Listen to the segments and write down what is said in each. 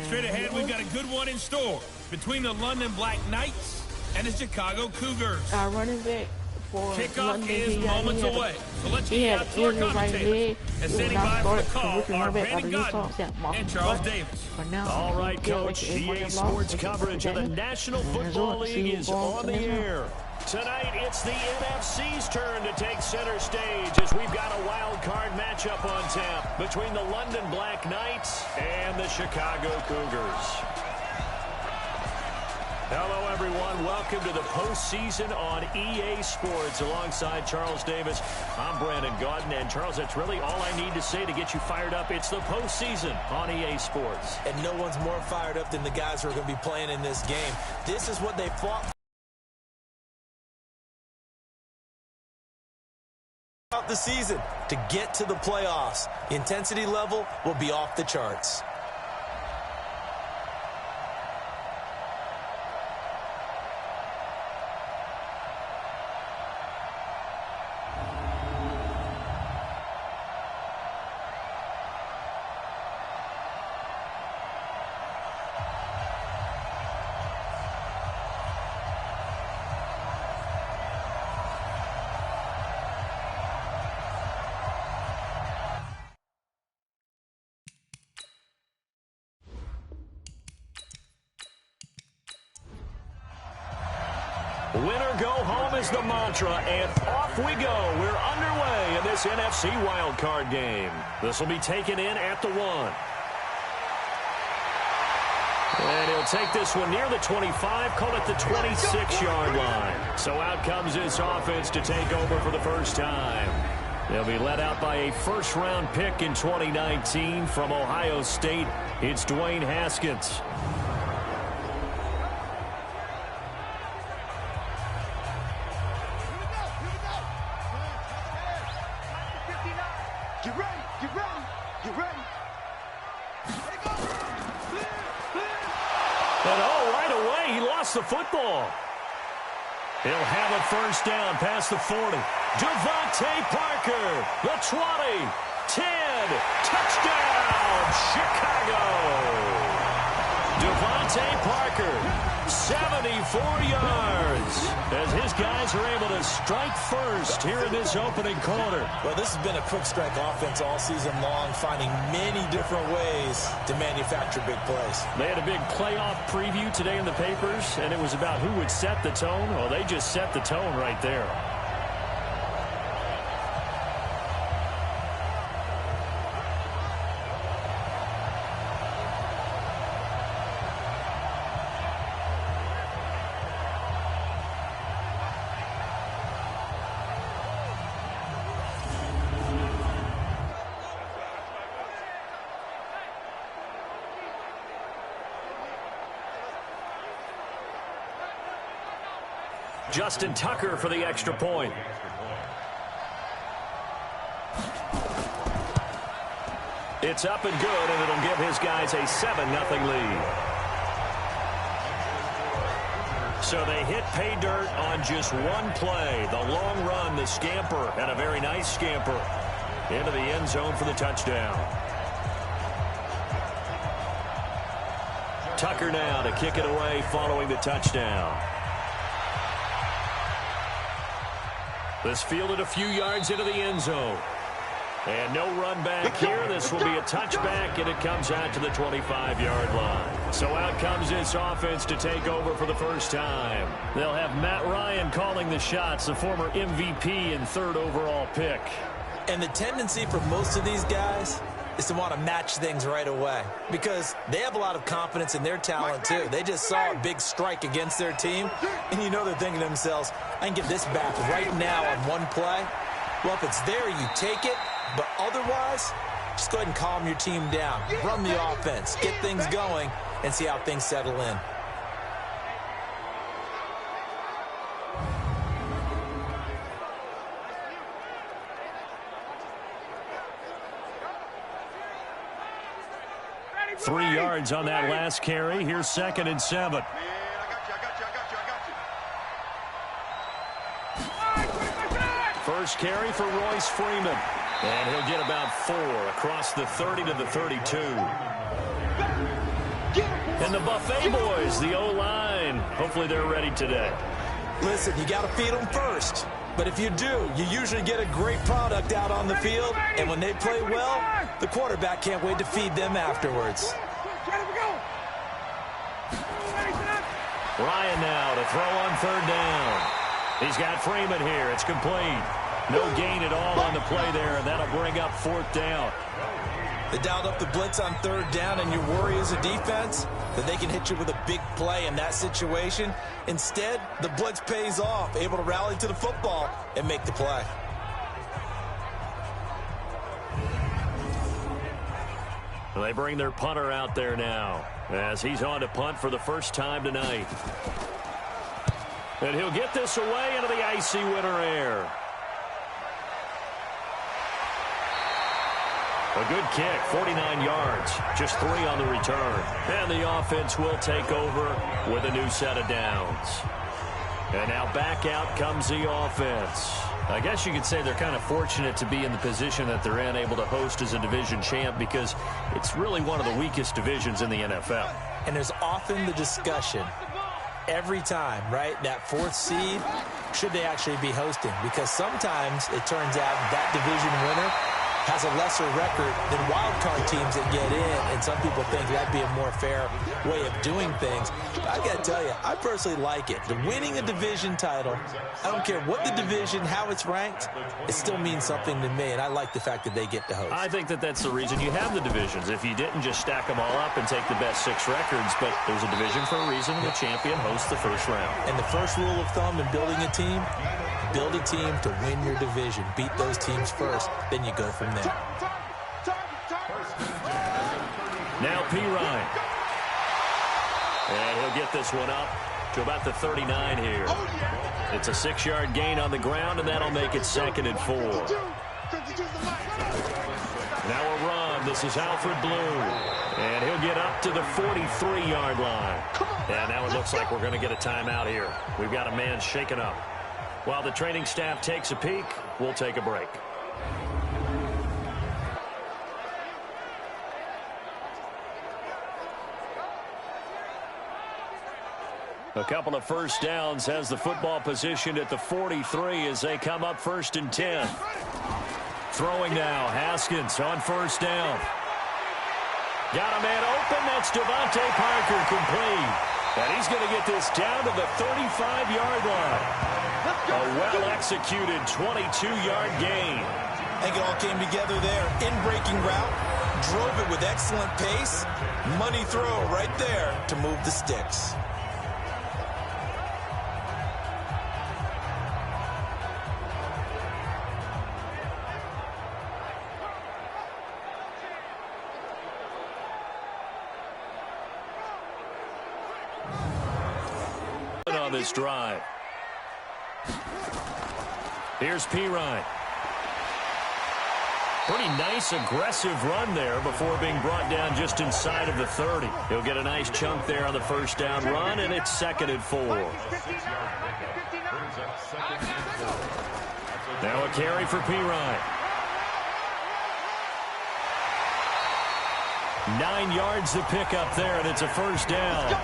Straight ahead, we've got a good one in store between the London Black Knights and the Chicago Cougars. Our running back for Kickoff London, is moments away. So let's get out to our commentators. And standing by for the call are Brandon Godden and Charles Davis. All right, Coach. EA Sports coverage of the National Football League is on the air. Tonight, it's the NFC's turn to take center stage as we've got a wild card matchup on tap between the London Black Knights and the Chicago Cougars. Hello, everyone. Welcome to the postseason on EA Sports. Alongside Charles Davis, I'm Brandon Godden. And, Charles, that's really all I need to say to get you fired up. It's the postseason on EA Sports. And no one's more fired up than the guys who are going to be playing in this game. This is what they fought throughout the season to get to the playoffs. The intensity level will be off the charts. Winner go home is the mantra, and off we go. We're underway in this NFC wildcard game. This will be taken in at the 1. And he'll take this one near the 25, call it the 26-yard line. So out comes this offense to take over for the first time. They'll be led out by a first-round pick in 2019 from Ohio State. It's Dwayne Haskins. The football. He'll have a first down past the 40. Devontae Parker, the 20, 10, touchdown, Chicago. Devontae Parker, 74 yards, as his guys are able to strike first here in this opening quarter. Well, this has been a quick strike offense all season long, finding many different ways to manufacture big plays. They had a big playoff preview today in the papers, and it was about who would set the tone. Well, they just set the tone right there. Justin Tucker for the extra point. It's up and good, and it'll give his guys a 7-0 lead. So they hit pay dirt on just one play. The long run, the scamper, and a very nice scamper into the end zone for the touchdown. Tucker now to kick it away following the touchdown. This fielded a few yards into the end zone. And no run back here. This will be a touchback, and it comes out to the 25-yard line. So out comes this offense to take over for the first time. They'll have Matt Ryan calling the shots, the former MVP and 3rd overall pick. And the tendency for most of these guys is to want to match things right away because they have a lot of confidence in their talent too. They just saw a big strike against their team, and you know they're thinking to themselves, I can get this back right now on one play. Well, if it's there, you take it, but otherwise, just go ahead and calm your team down. Run the offense, get things going, and see how things settle in. Three yards on that last carry. Here's 2nd and 7. First carry for Royce Freeman. And he'll get about 4 across the 30 to the 32. And the Buffet boys, the O-line, hopefully they're ready today. Listen, you got to feed them first. But if you do, you usually get a great product out on the field. And when they play well, the quarterback can't wait to feed them afterwards. Ryan now to throw on 3rd down. He's got Freeman here. It's complete. No gain at all on the play there, and that'll bring up 4th down. They dialed up the blitz on 3rd down, and you worry as a defense that they can hit you with a big play in that situation. Instead, the blitz pays off, able to rally to the football and make the play. Well, they bring their punter out there now as he's on to punt for the first time tonight. And he'll get this away into the icy winter air. A good kick, 49 yards, just 3 on the return. And the offense will take over with a new set of downs. And now back out comes the offense. I guess you could say they're kind of fortunate to be in the position that they're in, able to host as a division champ, because it's really one of the weakest divisions in the NFL. And there's often the discussion every time, right, that 4th seed, should they actually be hosting? Because sometimes it turns out that division winner has a lesser record than wild card teams that get in, and some people think that'd be a more fair way of doing things. But I gotta tell you, I personally like it. The winning a division title, I don't care what the division, how it's ranked, it still means something to me, and I like the fact that they get to host. I think that that's the reason you have the divisions. If you didn't just stack them all up and take the best 6 records, but there's a division for a reason, and the champion hosts the first round. And the first rule of thumb in building a team, build a team to win your division. Beat those teams first, then you go from there. Now P. Ryan. And he'll get this one up to about the 39 here. It's a 6-yard gain on the ground, and that'll make it 2nd and 4. Now a run. This is Alfred Blue. And he'll get up to the 43-yard line. And now it looks like we're going to get a timeout here. We've got a man shaken up. While the training staff takes a peek, we'll take a break. A couple of first downs has the football positioned at the 43 as they come up 1st and 10. Throwing now, Haskins on 1st down. Got a man open, that's Devontae Parker, complete. And he's going to get this down to the 35-yard line. A well-executed 22-yard gain. I think it all came together there. In-breaking route, drove it with excellent pace. Money throw right there to move the sticks. On this drive. Here's P. Ryan. Pretty nice, aggressive run there before being brought down just inside of the 30. He'll get a nice chunk there on the first down run, and it's 2nd and 4. Now a carry for P. Ryan. 9 yards to pick up there, and it's a first down.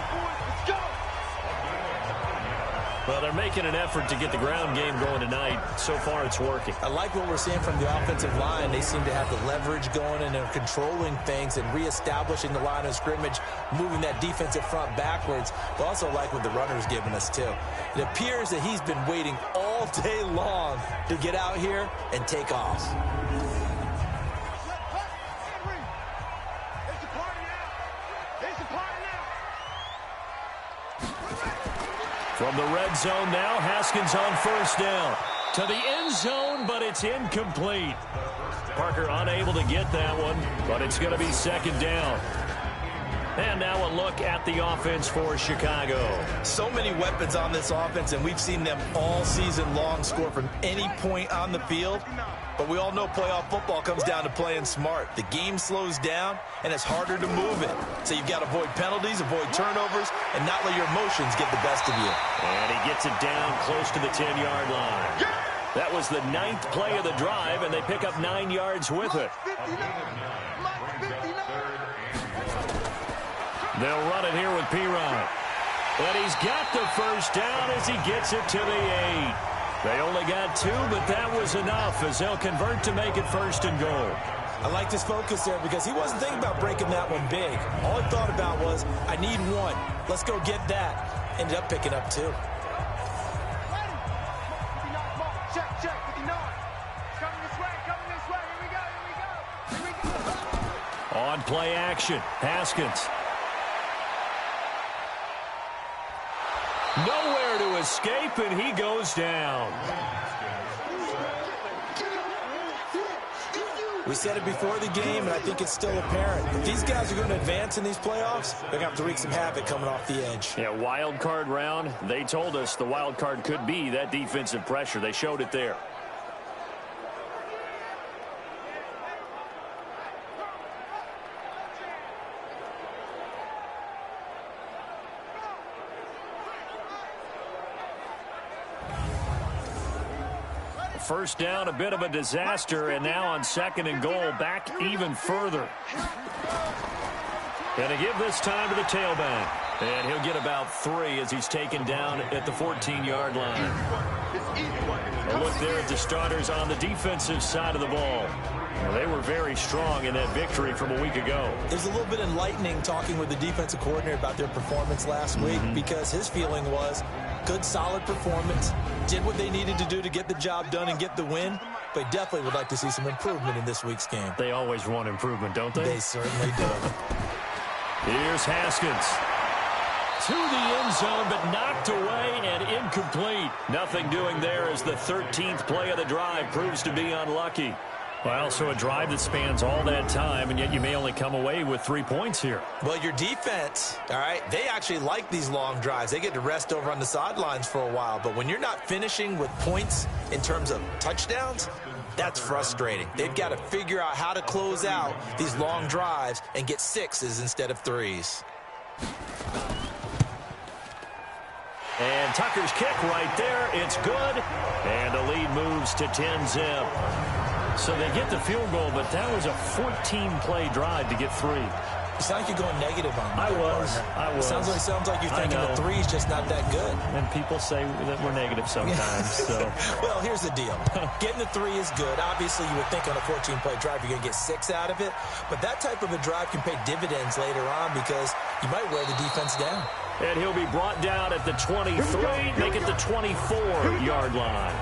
Well, they're making an effort to get the ground game going tonight. So far, it's working. I like what we're seeing from the offensive line. They seem to have the leverage going, and they're controlling things and reestablishing the line of scrimmage, moving that defensive front backwards. But also like what the runner's giving us, too. It appears that he's been waiting all day long to get out here and take off. From the red zone now, Haskins on first down. To the end zone, but it's incomplete. Parker unable to get that one, but it's going to be 2nd down. And now a look at the offense for Chicago. So many weapons on this offense, and we've seen them all season long score from any point on the field. But we all know playoff football comes down to playing smart. The game slows down, and it's harder to move it. So you've got to avoid penalties, avoid turnovers, and not let your emotions get the best of you. And he gets it down close to the 10-yard line. That was the 9th play of the drive, and they pick up 9 yards with it. They'll run it here with P-Ryan. And he's got the first down as he gets it to the 8. They only got 2, but that was enough as they'll convert to make it 1st and goal. I like his focus there because he wasn't thinking about breaking that one big. All he thought about was, I need 1. Let's go get that. Ended up picking up 2. Check, 59. Coming this way. Here we go. On play action, Haskins. Nowhere to escape, and he goes down. We said it before the game, and I think it's still apparent. If these guys are going to advance in these playoffs, they're going to have to wreak some havoc coming off the edge. Yeah, wild card round. They told us the wild card could be that defensive pressure. They showed it there. First down, a bit of a disaster, and now on 2nd and goal, back even further. And to give this time to the tailback. And he'll get about 3 as he's taken down at the 14-yard line. A look there at the starters on the defensive side of the ball. Well, they were very strong in that victory from a week ago. It was a little bit enlightening talking with the defensive coordinator about their performance last week because his feeling was good, solid performance, did what they needed to do to get the job done and get the win, but definitely would like to see some improvement in this week's game. They always want improvement, don't they? They certainly do. Here's Haskins. To the end zone, but knocked away and incomplete. Nothing doing there as the 13th play of the drive proves to be unlucky. Well, so a drive that spans all that time, and yet you may only come away with 3 points here. Well, your defense, all right, they actually like these long drives. They get to rest over on the sidelines for a while. But when you're not finishing with points in terms of touchdowns, that's frustrating. They've got to figure out how to close out these long drives and get 6s instead of 3s. And Tucker's kick right there. It's good. And the lead moves to 10-zip. So they get the field goal, but that was a 14-play drive to get 3. You sound like you're going negative on me. I was. Sounds like you're thinking the 3's just not that good. And people say that we're negative sometimes. So. Well, here's the deal. Getting the 3 is good. Obviously, you would think on a 14-play drive you're going to get 6 out of it. But that type of a drive can pay dividends later on because you might wear the defense down. And he'll be brought down at the 23, make it the 24-yard line.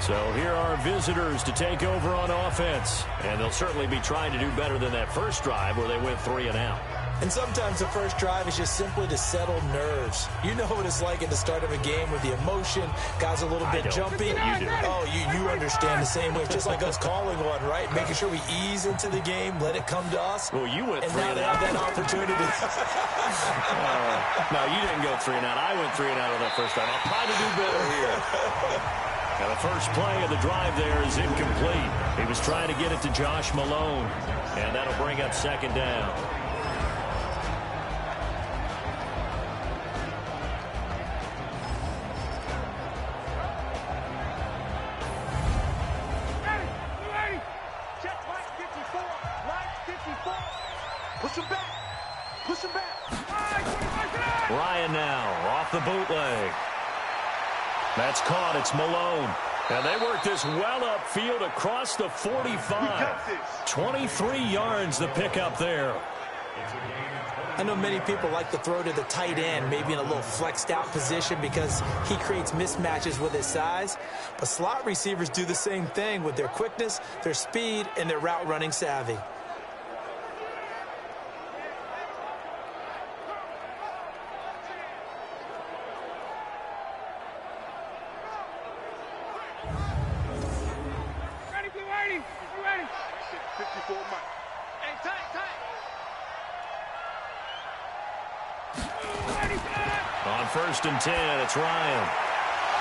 So here are visitors to take over on offense. And they'll certainly be trying to do better than that first drive where they went 3 and out. And sometimes the first drive is just simply to settle nerves. You know what it's like at the start of a game with the emotion, guys a little bit jumpy. You do. Oh, you understand the same way. It's just like us calling one, right? Making sure we ease into the game, let it come to us. Well, you went 3 and now and they out. have that opportunity. No, you didn't go 3 and out. I went 3 and out on that first time. I'll try to do better here. Now the first play of the drive there is incomplete. He was trying to get it to Josh Malone, and that'll bring up 2nd down. Ryan now off the bootleg. That's caught. It's Malone. And they work this well upfield across the 45. 23 yards the pickup there. I know many people like to throw to the tight end, maybe in a little flexed out position because he creates mismatches with his size. But slot receivers do the same thing with their quickness, their speed, and their route running savvy. On 1st and 10, it's Ryan.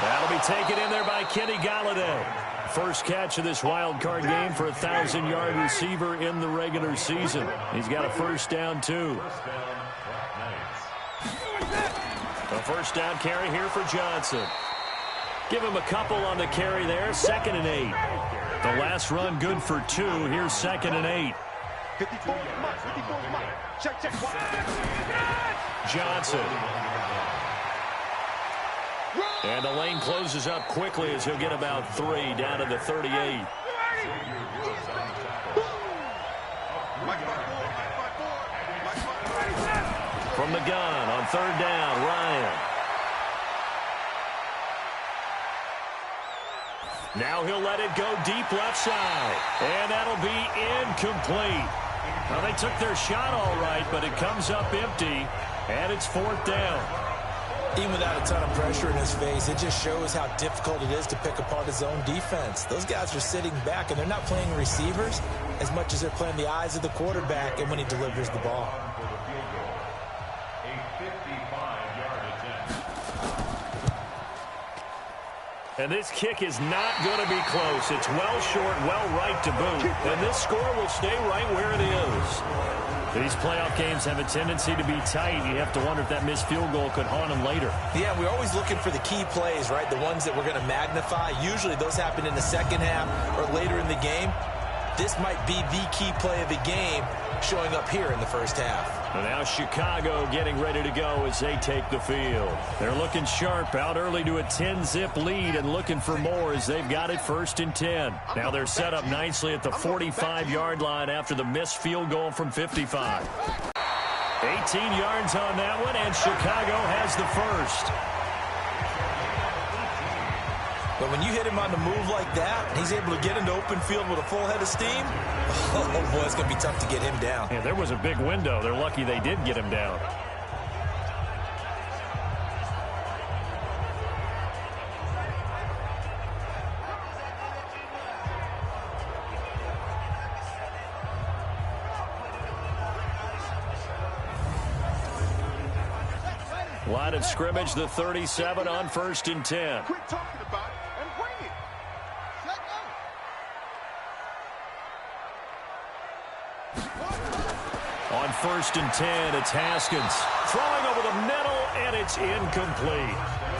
That'll be taken in there by Kenny Galladay. First catch of this wild card game for a 1,000-yard receiver in the regular season. He's got a first down, too. A first down carry here for Johnson. Give him a couple on the carry there. 2nd and 8. The last run good for 2. Here's 2nd and 8. 54 Mike. Check. Johnson. And the lane closes up quickly as he'll get about 3 down to the 38. From the gun on 3rd down, Ryan. Now he'll let it go deep left side. And that'll be incomplete. Well, they took their shot all right, but it comes up empty. And it's 4th down. Even without a ton of pressure in his face, it just shows how difficult it is to pick apart his own defense. Those guys are sitting back, and they're not playing receivers as much as they're playing the eyes of the quarterback and when he delivers the ball. And this kick is not going to be close. It's well short, well right to boot. And this score will stay right where it is. These playoff games have a tendency to be tight. You have to wonder if that missed field goal could haunt them later. Yeah, we're always looking for the key plays, right? The ones that we're going to magnify. Usually those happen in the second half or later in the game. This might be the key play of the game showing up here in the first half. And now Chicago getting ready to go as they take the field. They're looking sharp, out early to a 10-zip lead and looking for more as they've got it 1st and 10. Now they're set up nicely at the 45-yard line after the missed field goal from 55. 18 yards on that one, and Chicago has the first. But when you hit him on the move like that, and he's able to get into open field with a full head of steam, oh boy, it's going to be tough to get him down. Yeah, there was a big window. They're lucky they did get him down. Line of scrimmage, the 37 on 1st and 10. Quit talking about it and bring it. On 1st and 10, it's Haskins. Throwing over the middle, and it's incomplete.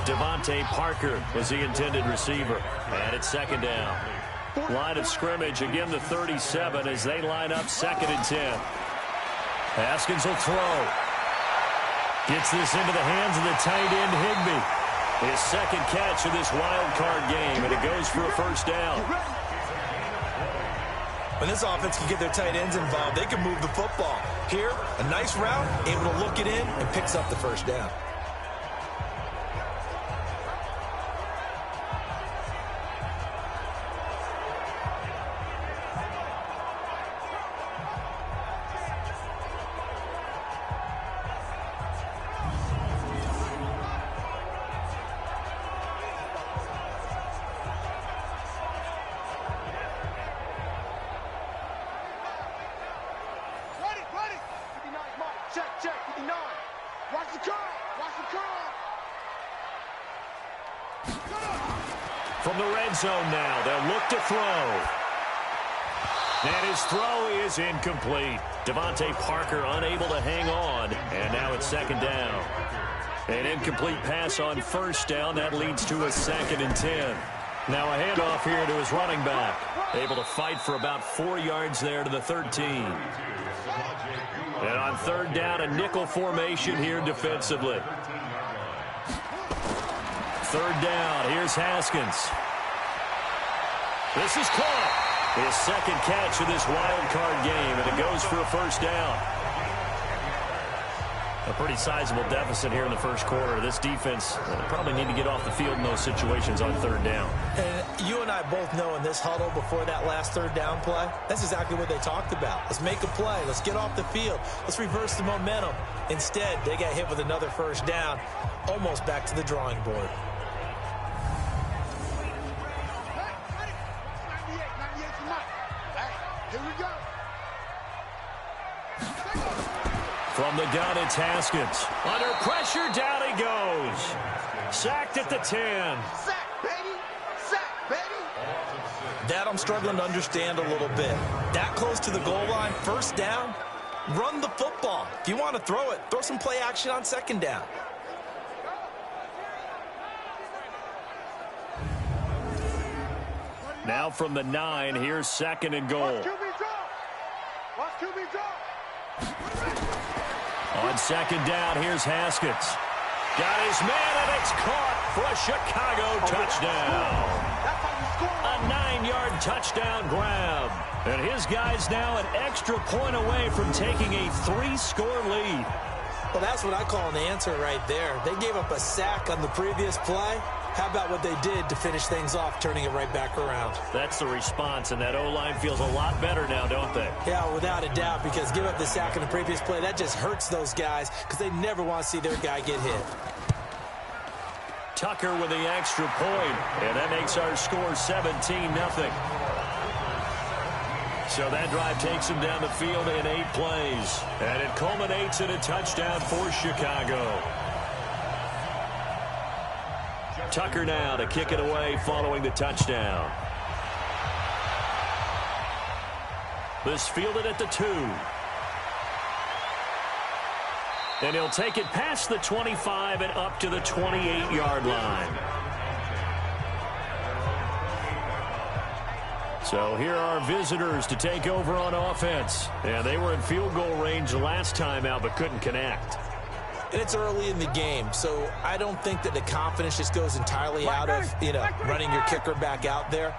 Devontae Parker was the intended receiver. And it's 2nd down. Line of scrimmage, again the 37 as they line up 2nd and 10. Haskins will throw. Gets this into the hands of the tight end, Higbee. His 2nd catch of this wild card game, and it goes for a 1st down. When this offense can get their tight ends involved, they can move the football. Here, a nice route, able to look it in, and picks up the 1st down. Check, 59. Watch the curl. From the red zone now, they'll look to throw. And his throw is incomplete. Devontae Parker unable to hang on, and now it's 2nd down. An incomplete pass on 1st down. That leads to a 2nd and 10. Now a handoff here to his running back. Able to fight for about 4 yards there to the 13. And on 3rd down, a nickel formation here defensively. 3rd down, here's Haskins. This is caught. His 2nd catch of this wild card game, and it goes for a 1st down. A pretty sizable deficit here in the 1st quarter. This defense probably need to get off the field in those situations on 3rd down. And you and I both know in this huddle before that last 3rd down play, that's exactly what they talked about. Let's make a play. Let's get off the field. Let's reverse the momentum. Instead, they got hit with another 1st down, almost back to the drawing board. Here we go. From the gun, it's Haskins. Under pressure, down he goes. Sacked at the 10. Sack, baby. Sack, baby. That I'm struggling to understand a little bit. That close to the goal line, 1st down, run the football. If you want to throw it, throw some play action on 2nd down. Now from the 9, here's 2nd and goal. On 2nd down, here's Haskins. Got his man, and it's caught for a Chicago touchdown. A 9-yard touchdown grab. And his guy's now an extra point away from taking a 3-score lead. Well, that's what I call an answer right there. They gave up a sack on the previous play. How about what they did to finish things off, turning it right back around? That's the response, and that O-line feels a lot better now, don't they? Yeah, without a doubt, because give up the sack in the previous play, that just hurts those guys because they never want to see their guy get hit. Tucker with the extra point, and that makes our score 17-0. So that drive takes him down the field in 8 plays, and it culminates in a touchdown for Chicago. Tucker now to kick it away following the touchdown. This fielded at the 2. And he'll take it past the 25 and up to the 28-yard line. So here are visitors to take over on offense. And they were in field goal range last time out but couldn't connect. And it's early in the game, so I don't think that the confidence just goes entirely out of, running your kicker back out there.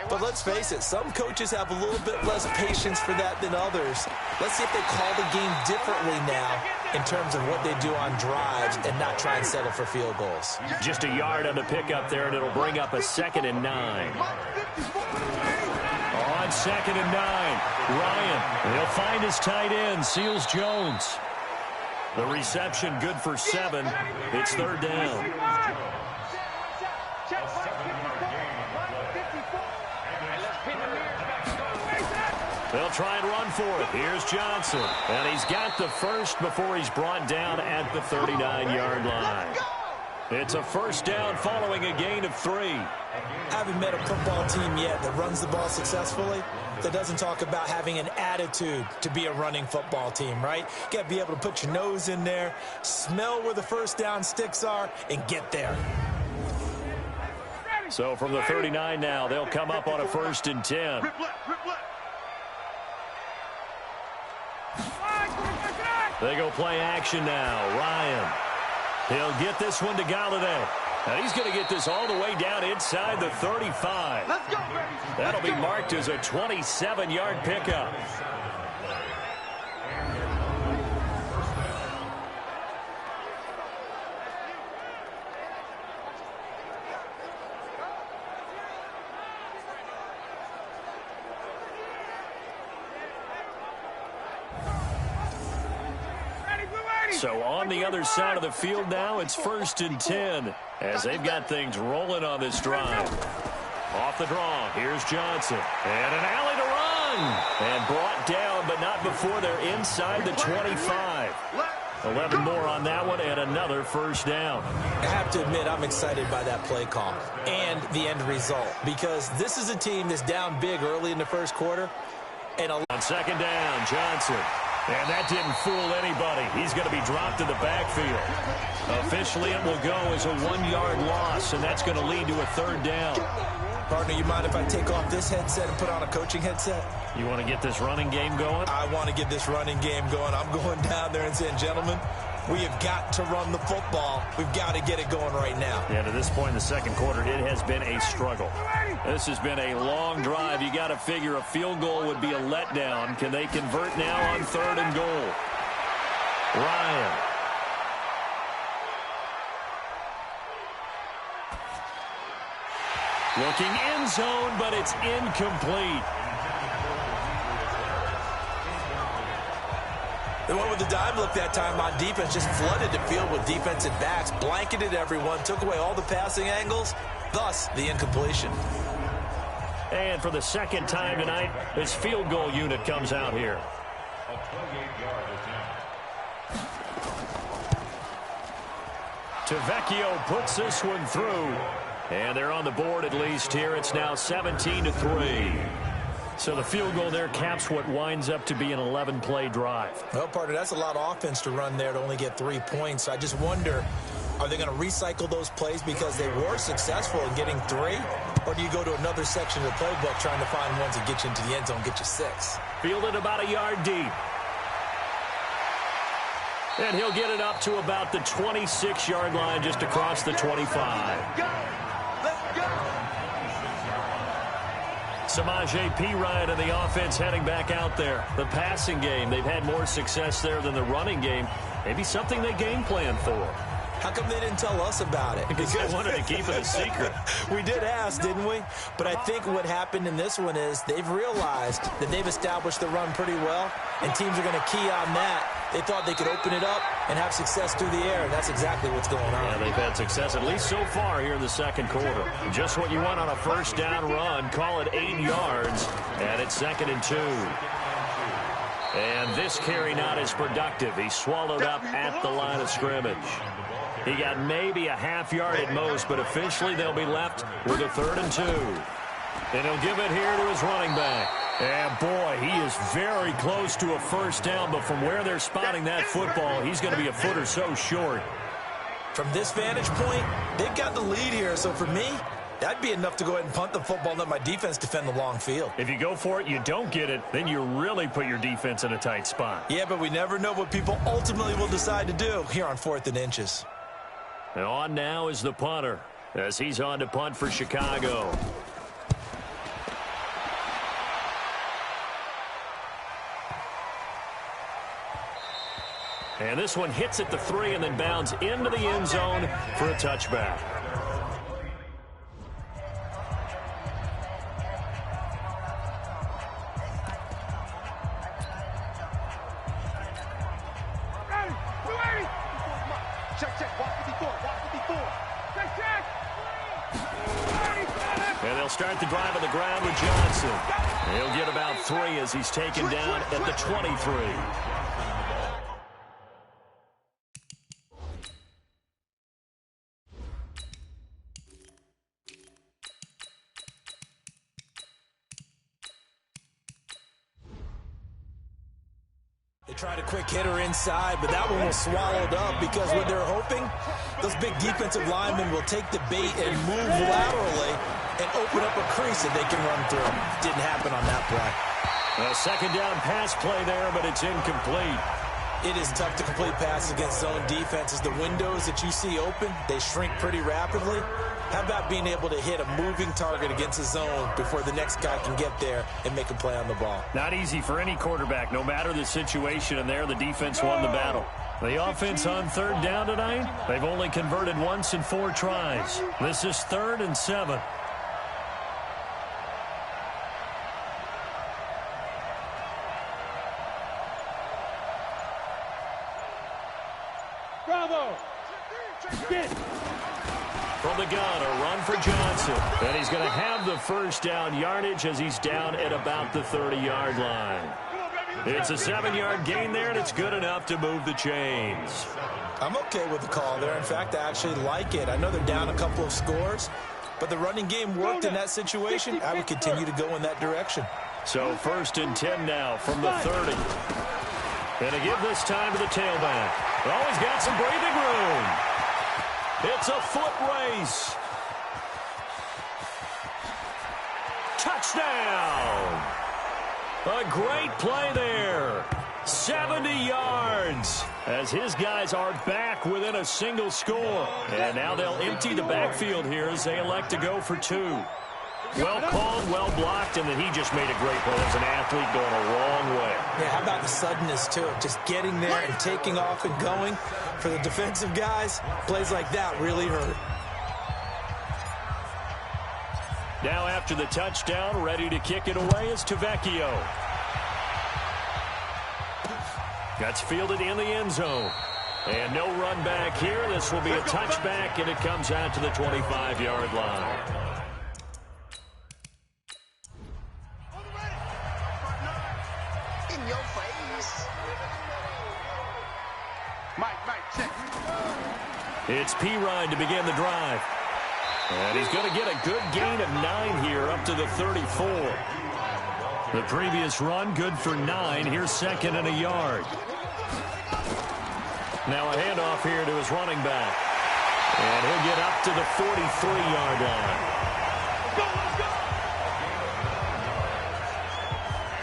But let's face it, some coaches have a little bit less patience for that than others. Let's see if they call the game differently now in terms of what they do on drives and not try and settle for field goals. Just a yard on the pickup there, and it'll bring up a 2nd and 9. On 2nd and 9, Ryan, he'll find his tight end, Seals Jones. The reception good for 7. It's 3rd down. They'll try and run for it. Here's Johnson. And he's got the first before he's brought down at the 39-yard line. It's a 1st down following a gain of 3. I haven't met a football team yet that runs the ball successfully that doesn't talk about having an attitude to be a running football team, right? You got to be able to put your nose in there, smell where the 1st down sticks are, and get there. So from the 39 now, they'll come up on a 1st and 10. They go play action now. Ryan. He'll get this one to Galladay. And he's going to get this all the way down inside the 35. Let's go, baby. That'll be marked as a 27-yard pickup. So on the other side of the field now, it's 1st and 10 as they've got things rolling on this drive. Off the draw, here's Johnson. And an alley to run. And brought down, but not before they're inside the 25. 11 more on that one, and another 1st down. I have to admit, I'm excited by that play call and the end result, because this is a team that's down big early in the 1st quarter. And on 2nd down, Johnson. And that didn't fool anybody. He's going to be dropped in the backfield. Officially, it will go as a 1-yard loss, and that's going to lead to a 3rd down. Partner, you mind if I take off this headset and put on a coaching headset? You want to get this running game going? I want to get this running game going. I'm going down there and saying, gentlemen, we have got to run the football. We've got to get it going right now. Yeah, to this point in the 2nd quarter, it has been a struggle. This has been a long drive. You got to figure a field goal would be a letdown. Can they convert now on 3rd and goal? Ryan. Looking end zone, but it's incomplete. They went with the dime look that time on defense, just flooded the field with defensive backs, blanketed everyone, took away all the passing angles, thus the incompletion. And for the 2nd time tonight, this field goal unit comes out here. Tavecchio puts this one through. And they're on the board at least here. It's now 17-3. So the field goal there caps what winds up to be an 11-play drive. Well, partner, that's a lot of offense to run there to only get 3 points. I just wonder, Are they going to recycle those plays because they were successful in getting 3? Or do you go to another section of the playbook trying to find ones that get you into the end zone, get you 6? Fielded about a yard deep. And he'll get it up to about the 26-yard line, just across the 25. Let's go. Samaje Perine and the offense heading back out there. The passing game, they've had more success there than the running game. Maybe something they game plan for. How come they didn't tell us about it? Because they wanted to keep it a secret. We did ask, didn't we? But I think what happened in this one is they've realized that they've established the run pretty well, and teams are going to key on that. They thought they could open it up and have success through the air, and that's exactly what's going on. Yeah, they've had success, at least so far here in the second quarter. Just what you want on a first down run. Call it 8 yards, and it's 2nd and 2. And this carry not as productive. He swallowed up at the line of scrimmage. He got maybe a half yard at most, but officially they'll be left with a 3rd and 2. And he'll give it here to his running back. And, boy, he is very close to a first down, but from where they're spotting that football, he's going to be a foot or so short. From this vantage point, they've got the lead here. So for me, that'd be enough to go ahead and punt the football and let my defense defend the long field. If you go for it, you don't get it, then you really put your defense in a tight spot. Yeah, but we never know what people ultimately will decide to do here on 4th and inches. And on now is the punter, as he's on to punt for Chicago. And this one hits at the 3 and then bounds into the end zone for a touchback. And they'll start the drive on the ground with Johnson. He'll get about 3 as he's taken down at the 23. They tried a quick hitter inside, but that one was swallowed up because what they're hoping, those big defensive linemen will take the bait and move laterally and open up a crease that they can run through. Didn't happen on that play. A 2nd down pass play there, but it's incomplete. It is tough to complete passes against zone defenses. The windows that you see open, they shrink pretty rapidly. How about being able to hit a moving target against a zone before the next guy can get there and make a play on the ball? Not easy for any quarterback, no matter the situation, and there the defense won the battle. The offense on 3rd down tonight, they've only converted once in 4 tries. This is 3rd and 7. Bravo! Get! From the gun, a run for Johnson. And he's going to have the first down yardage as he's down at about the 30-yard line. It's a 7-yard gain there, and it's good enough to move the chains. I'm okay with the call there. In fact, I actually like it. I know they're down a couple of scores, but the running game worked in that situation. I would continue to go in that direction. So 1st and 10 now from the 30. And to give this time to the tailback. Oh, he's got some breathing room. It's a foot race. Touchdown. A great play there. 70 yards as his guys are back within a single score. And now they'll empty the backfield here as they elect to go for 2. Well called, well blocked, and then he just made a great play. As an athlete going a long way. Yeah, how about the suddenness to it? Just getting there and taking off and going. For the defensive guys, plays like that really hurt. Now after the touchdown, ready to kick it away is Tavecchio. That's fielded in the end zone. And no run back here. This will be a touchback, and it comes out to the 25-yard line. In your face. Mike, check. It's Perine to begin the drive. And he's going to get a good gain of 9 here up to the 34. The previous run, good for 9. Here's 2nd and a yard. Now a handoff here to his running back. And he'll get up to the 43-yard line.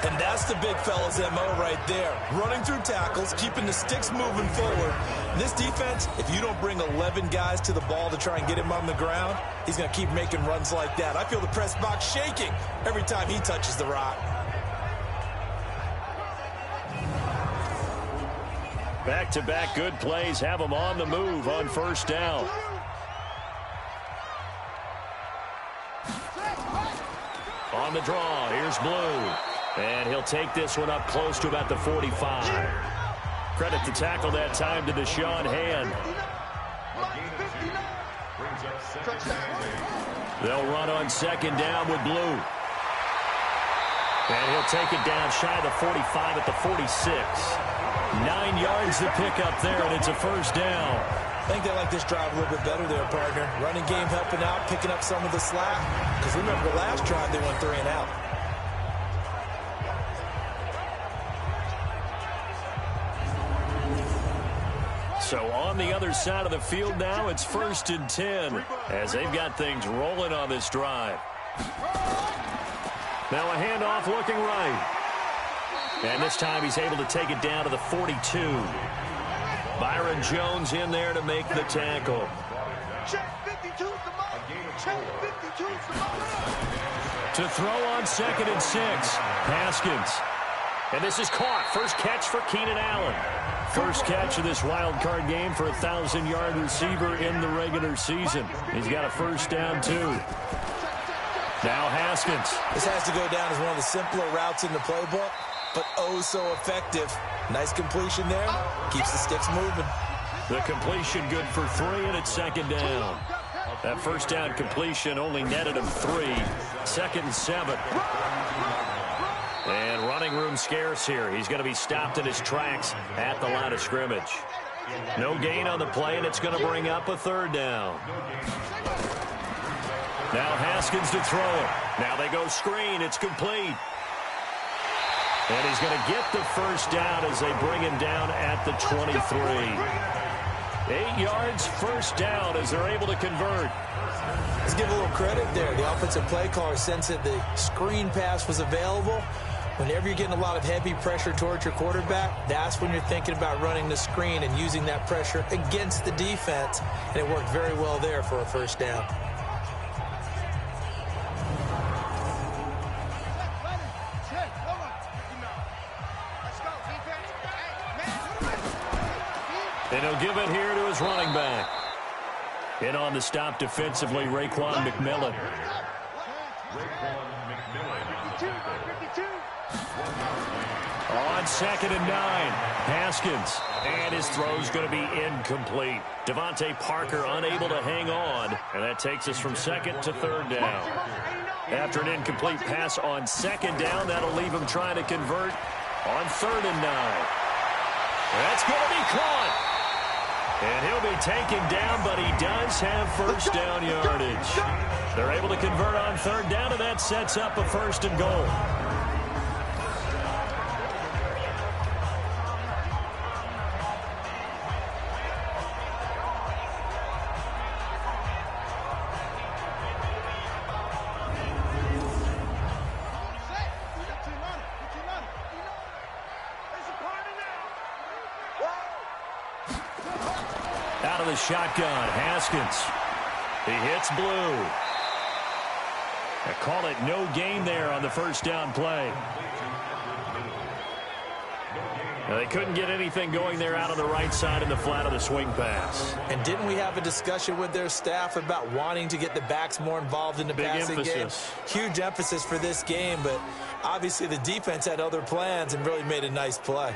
And that's the big fella's MO right there. Running through tackles, keeping the sticks moving forward. This defense, if you don't bring 11 guys to the ball to try and get him on the ground, he's going to keep making runs like that. I feel the press box shaking every time he touches the rock. Back-to-back good plays have him on the move on first down. On the draw, here's Blue. And he'll take this one up close to about the 45. Credit the tackle that time to Deshaun Hand. They'll run on second down with Blue. And he'll take it down shy of the 45 at the 46. 9 yards to pick up there, and it's a first down. I think they like this drive a little bit better there, partner. Running game helping out, picking up some of the slack. Because remember, the last drive they went 3 and out. So on the other side of the field now, it's 1st and 10 as they've got things rolling on this drive. Now a handoff looking right. And this time he's able to take it down to the 42. Byron Jones in there to make the tackle. To throw on 2nd and 6, Haskins. And this is caught. First catch for Keenan Allen. First catch of this wild card game for a 1,000-yard receiver in the regular season. He's got a first down, too. Now Haskins. This has to go down as one of the simpler routes in the playbook, but oh so effective. Nice completion there. Keeps the sticks moving. The completion good for 3, and it's 2nd down. That first down completion only netted him 3. 2nd and 7. And running room scarce here. He's going to be stopped in his tracks at the line of scrimmage. No gain on the play, and it's going to bring up a 3rd down. Now Haskins to throw it. Now they go screen. It's complete. And he's going to get the first down as they bring him down at the 23. 8 yards, first down as they're able to convert. Let's give a little credit there. The offensive play caller sensed that the screen pass was available. Whenever you're getting a lot of heavy pressure towards your quarterback, that's when you're thinking about running the screen and using that pressure against the defense. And it worked very well there for a first down. And he'll give it here to his running back. In on the stop defensively, Raekwon McMillan. On 2nd and 9, Haskins. And his throw's going to be incomplete. Devontae Parker unable to hang on. And that takes us from 2nd to 3rd down. After an incomplete pass on 2nd down, that'll leave him trying to convert on 3rd and 9. That's going to be caught. And he'll be taken down, but he does have first down yardage. They're able to convert on 3rd down, and that sets up a 1st and goal. Out of the shotgun, Haskins. He hits Blue. I call it no gain there on the first down play. Now, they couldn't get anything going there out on the right side in the flat of the swing pass. And didn't we have a discussion with their staff about wanting to get the backs more involved in the passing game? Huge emphasis for this game, but obviously the defense had other plans and really made a nice play.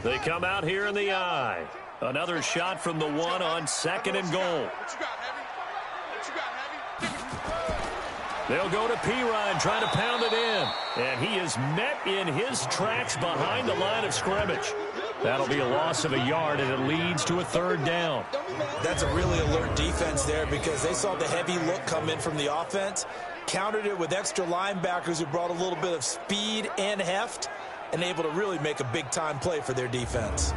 They come out here in the I. Another shot from the 1 on 2nd and goal. They'll go to Perine, trying to pound it in. And he is met in his tracks behind the line of scrimmage. That'll be a loss of a yard, and it leads to a 3rd down. That's a really alert defense there because they saw the heavy look come in from the offense, countered it with extra linebackers who brought a little bit of speed and heft, and able to really make a big-time play for their defense.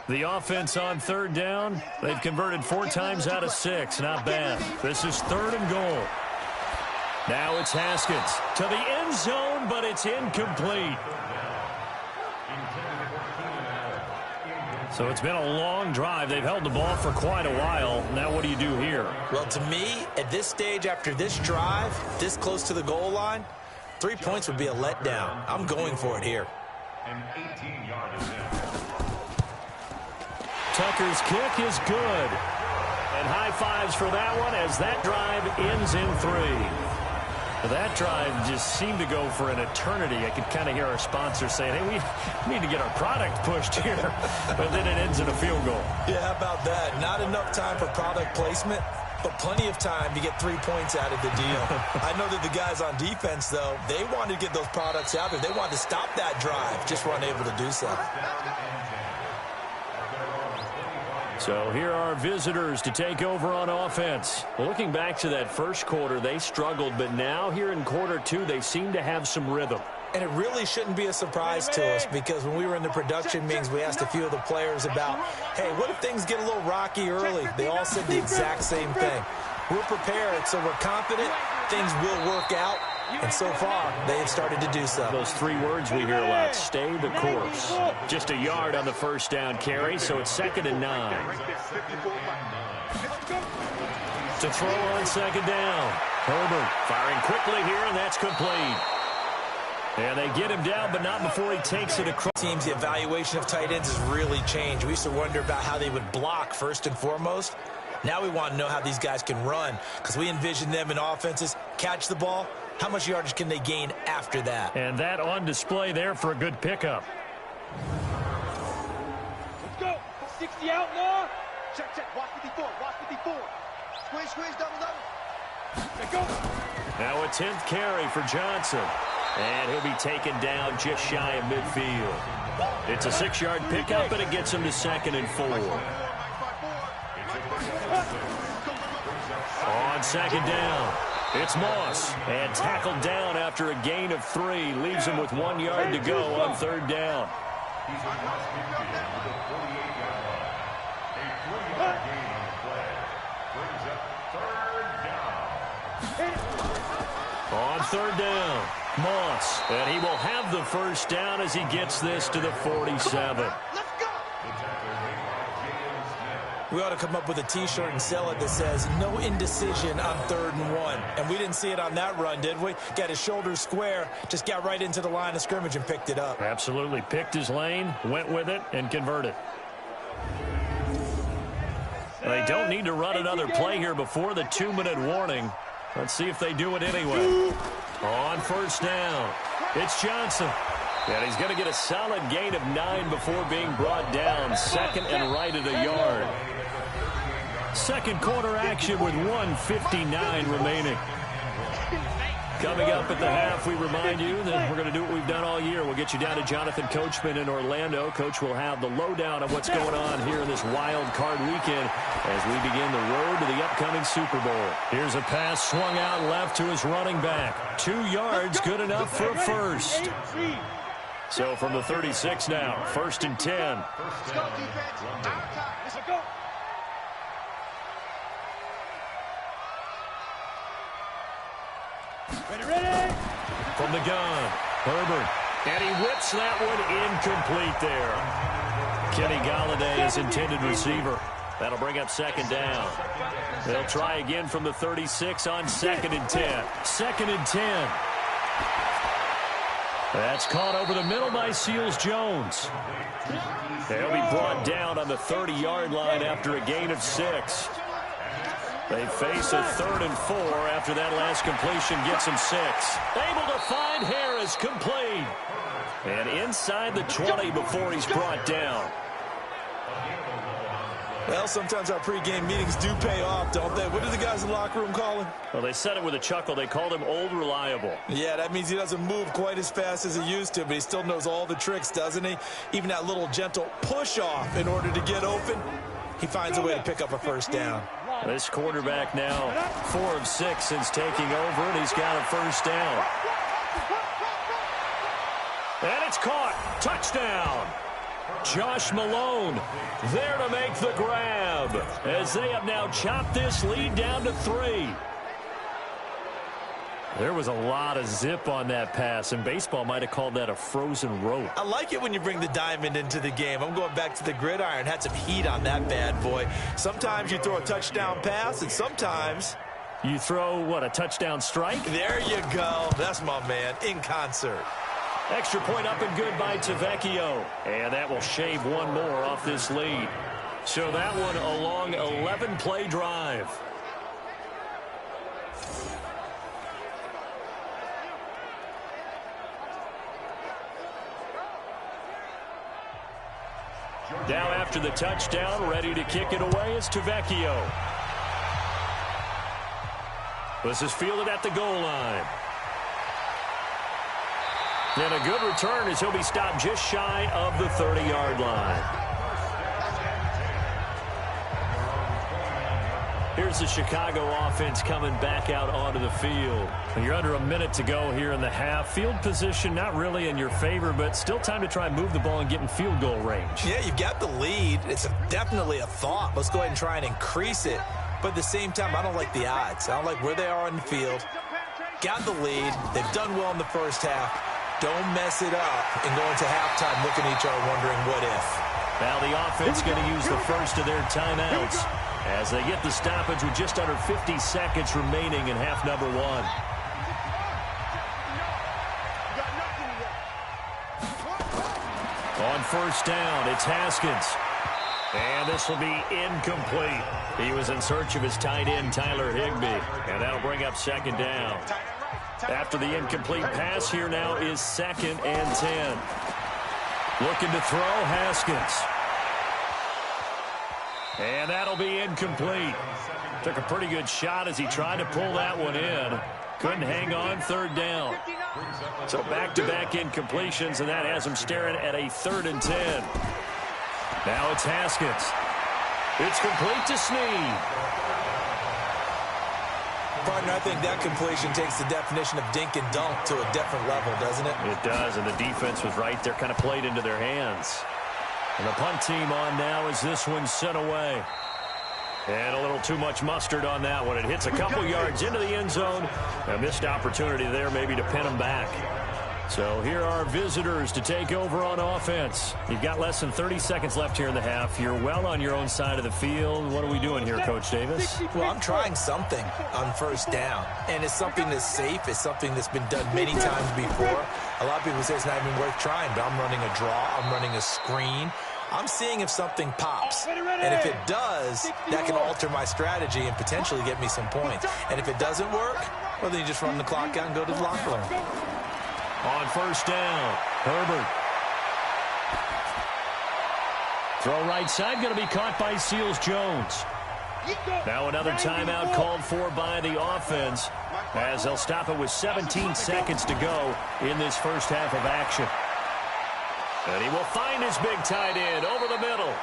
The offense on third down, they've converted 4 times out of 6. Not bad. This is 3rd and goal. Now it's Haskins to the end zone, but it's incomplete. So it's been a long drive. They've held the ball for quite a while. Now what do you do here? Well, to me, at this stage, after this drive, this close to the goal line, 3 points would be a letdown. I'm going for it here. And 18-yard attempt. Tucker's kick is good. And high fives for that one as that drive ends in 3. That drive just seemed to go for an eternity. I could kind of hear our sponsor saying, hey, we need to get our product pushed here. But then it ends in a field goal. Yeah, how about that? Not enough time for product placement, but plenty of time to get 3 points out of the deal. I know that the guys on defense, though, they wanted to get those products out there. They wanted to stop that drive, just were unable to do so. So here are visitors to take over on offense. Looking back to that first quarter, they struggled, but now here in quarter 2, they seem to have some rhythm. And it really shouldn't be a surprise to us because when we were in the production meetings, we asked a few of the players about, hey, what if things get a little rocky early? They all said the exact same thing. We're prepared, so we're confident things will work out. And so far, they have started to do so. Those 3 words we hear a lot, stay the course. Just a yard on the first down carry, so it's 2nd and 9. To throw on 2nd down. Herbert firing quickly here, and that's complete. And they get him down, but not before he takes it across. Teams, the evaluation of tight ends has really changed. We used to wonder about how they would block first and foremost. Now we want to know how these guys can run because we envision them in offenses, catch the ball. How much yardage can they gain after that? And that on display there for a good pickup. Let's go. 60 out, Law. Check, check. Watch 54. Watch 54. Squeeze, squeeze, double, double. Let's go. Now a 10th carry for Johnson. And he'll be taken down just shy of midfield. It's a 6-yard pickup, and it gets him to 2nd and 4. On 2nd down. It's Moss, and tackled down after a gain of 3. Leaves him with 1 yard to go on 3rd down. On 3rd down, Moss, and he will have the first down as he gets this to the 47. We ought to come up with a T-shirt and sell it that says, no indecision on 3rd and 1. And we didn't see it on that run, did we? Got his shoulders square, just got right into the line of scrimmage and picked it up. Absolutely. Picked his lane, went with it, and converted. They don't need to run another play here before the 2-minute warning. Let's see if they do it anyway. On 1st down, it's Johnson. And he's going to get a solid gain of 9 before being brought down. 2nd and right at a yard. Second quarter action with 1:59 remaining. Coming up at the half, we remind you that we're going to do what we've done all year. We'll get you down to Jonathan Coachman in Orlando. Coach will have the lowdown of what's going on here in this wild card weekend as we begin the road to the upcoming Super Bowl. Here's a pass swung out left to his running back. 2 yards, good enough for a first. So from the 36 now, 1st and 10. Let's go, defense. Our time. Let's go. Ready, ready. From the gun, Herbert. And he whips that one incomplete there. Kenny Golladay is intended receiver. That'll bring up 2nd down. They'll try again from the 36 on 2nd and 10. 2nd and 10. That's caught over the middle by Seals-Jones. They'll be brought down on the 30-yard line after a gain of 6. They face a 3rd and 4 after that last completion gets them 6. Able to find Harris, complete. And inside the 20 before he's brought down. Well, sometimes our pregame meetings do pay off, don't they? What do the guys in the locker room call him? Well, they said it with a chuckle. They called him Old Reliable. Yeah, that means he doesn't move quite as fast as he used to, but he still knows all the tricks, doesn't he? Even that little gentle push-off in order to get open. He finds a way to pick up a first down. This quarterback now 4 of 6 since taking over, and he's got a first down. And it's caught. Touchdown. Josh Malone there to make the grab as they have now chopped this lead down to 3. There was a lot of zip on that pass, and baseball might have called that a frozen rope. I like it when you bring the diamond into the game. I'm going back to the gridiron. Had some heat on that bad boy. Sometimes you throw a touchdown pass, and sometimes you throw, what, a touchdown strike? There you go. That's my man, in concert. Extra point up and good by Tavecchio. And that will shave one more off this lead. So that one a long 11-play drive. Now after the touchdown, ready to kick it away is Tavecchio. This is fielded at the goal line. And a good return as he'll be stopped just shy of the 30-yard line. Here's the Chicago offense coming back out onto the field. And you're under a minute to go here in the half. Field position not really in your favor, but still time to try and move the ball and get in field goal range. Yeah, you've got the lead. It's definitely a thought. Let's go ahead and try and increase it. But at the same time, I don't like the odds. I don't like where they are on the field. Got the lead. They've done well in the first half. Don't mess it up and go into halftime looking at each other wondering what if. Now the offense going to use the first of their timeouts as they get the stoppage with just under 50 seconds remaining in half number 1. On first down, it's Haskins. And this will be incomplete. He was in search of his tight end, Tyler Higbee. And that'll bring up second down. After the incomplete pass, here now is 2nd and 10. Looking to throw, Haskins. And that'll be incomplete. Took a pretty good shot as he tried to pull that one in. Couldn't hang on, 3rd down. So back-to-back incompletions, and that has him staring at a 3rd and 10. Now it's Haskins. It's complete to Snead. Partner, I think that completion takes the definition of dink and dunk to a different level, doesn't it? It does, and the defense was right there, kind of played into their hands. And the punt team on now as this one's sent away. And a little too much mustard on that one. It hits a couple yards into the end zone. A missed opportunity there maybe to pin them back. So here are visitors to take over on offense. You've got less than 30 seconds left here in the half. You're well on your own side of the field. What are we doing here, Coach Davis? Well, I'm trying something on first down. And it's something that's safe. It's something that's been done many times before. A lot of people say it's not even worth trying, but I'm running a draw. I'm running a screen. I'm seeing if something pops. And if it does, that can alter my strategy and potentially get me some points. And if it doesn't work, well, then you just run the clock out and go to the locker room. On first down, Herbert. Throw right side, going to be caught by Seals-Jones. Now another timeout called for by the offense as they'll stop it with 17 seconds to go in this first half of action. And he will find his big tight end over the middle.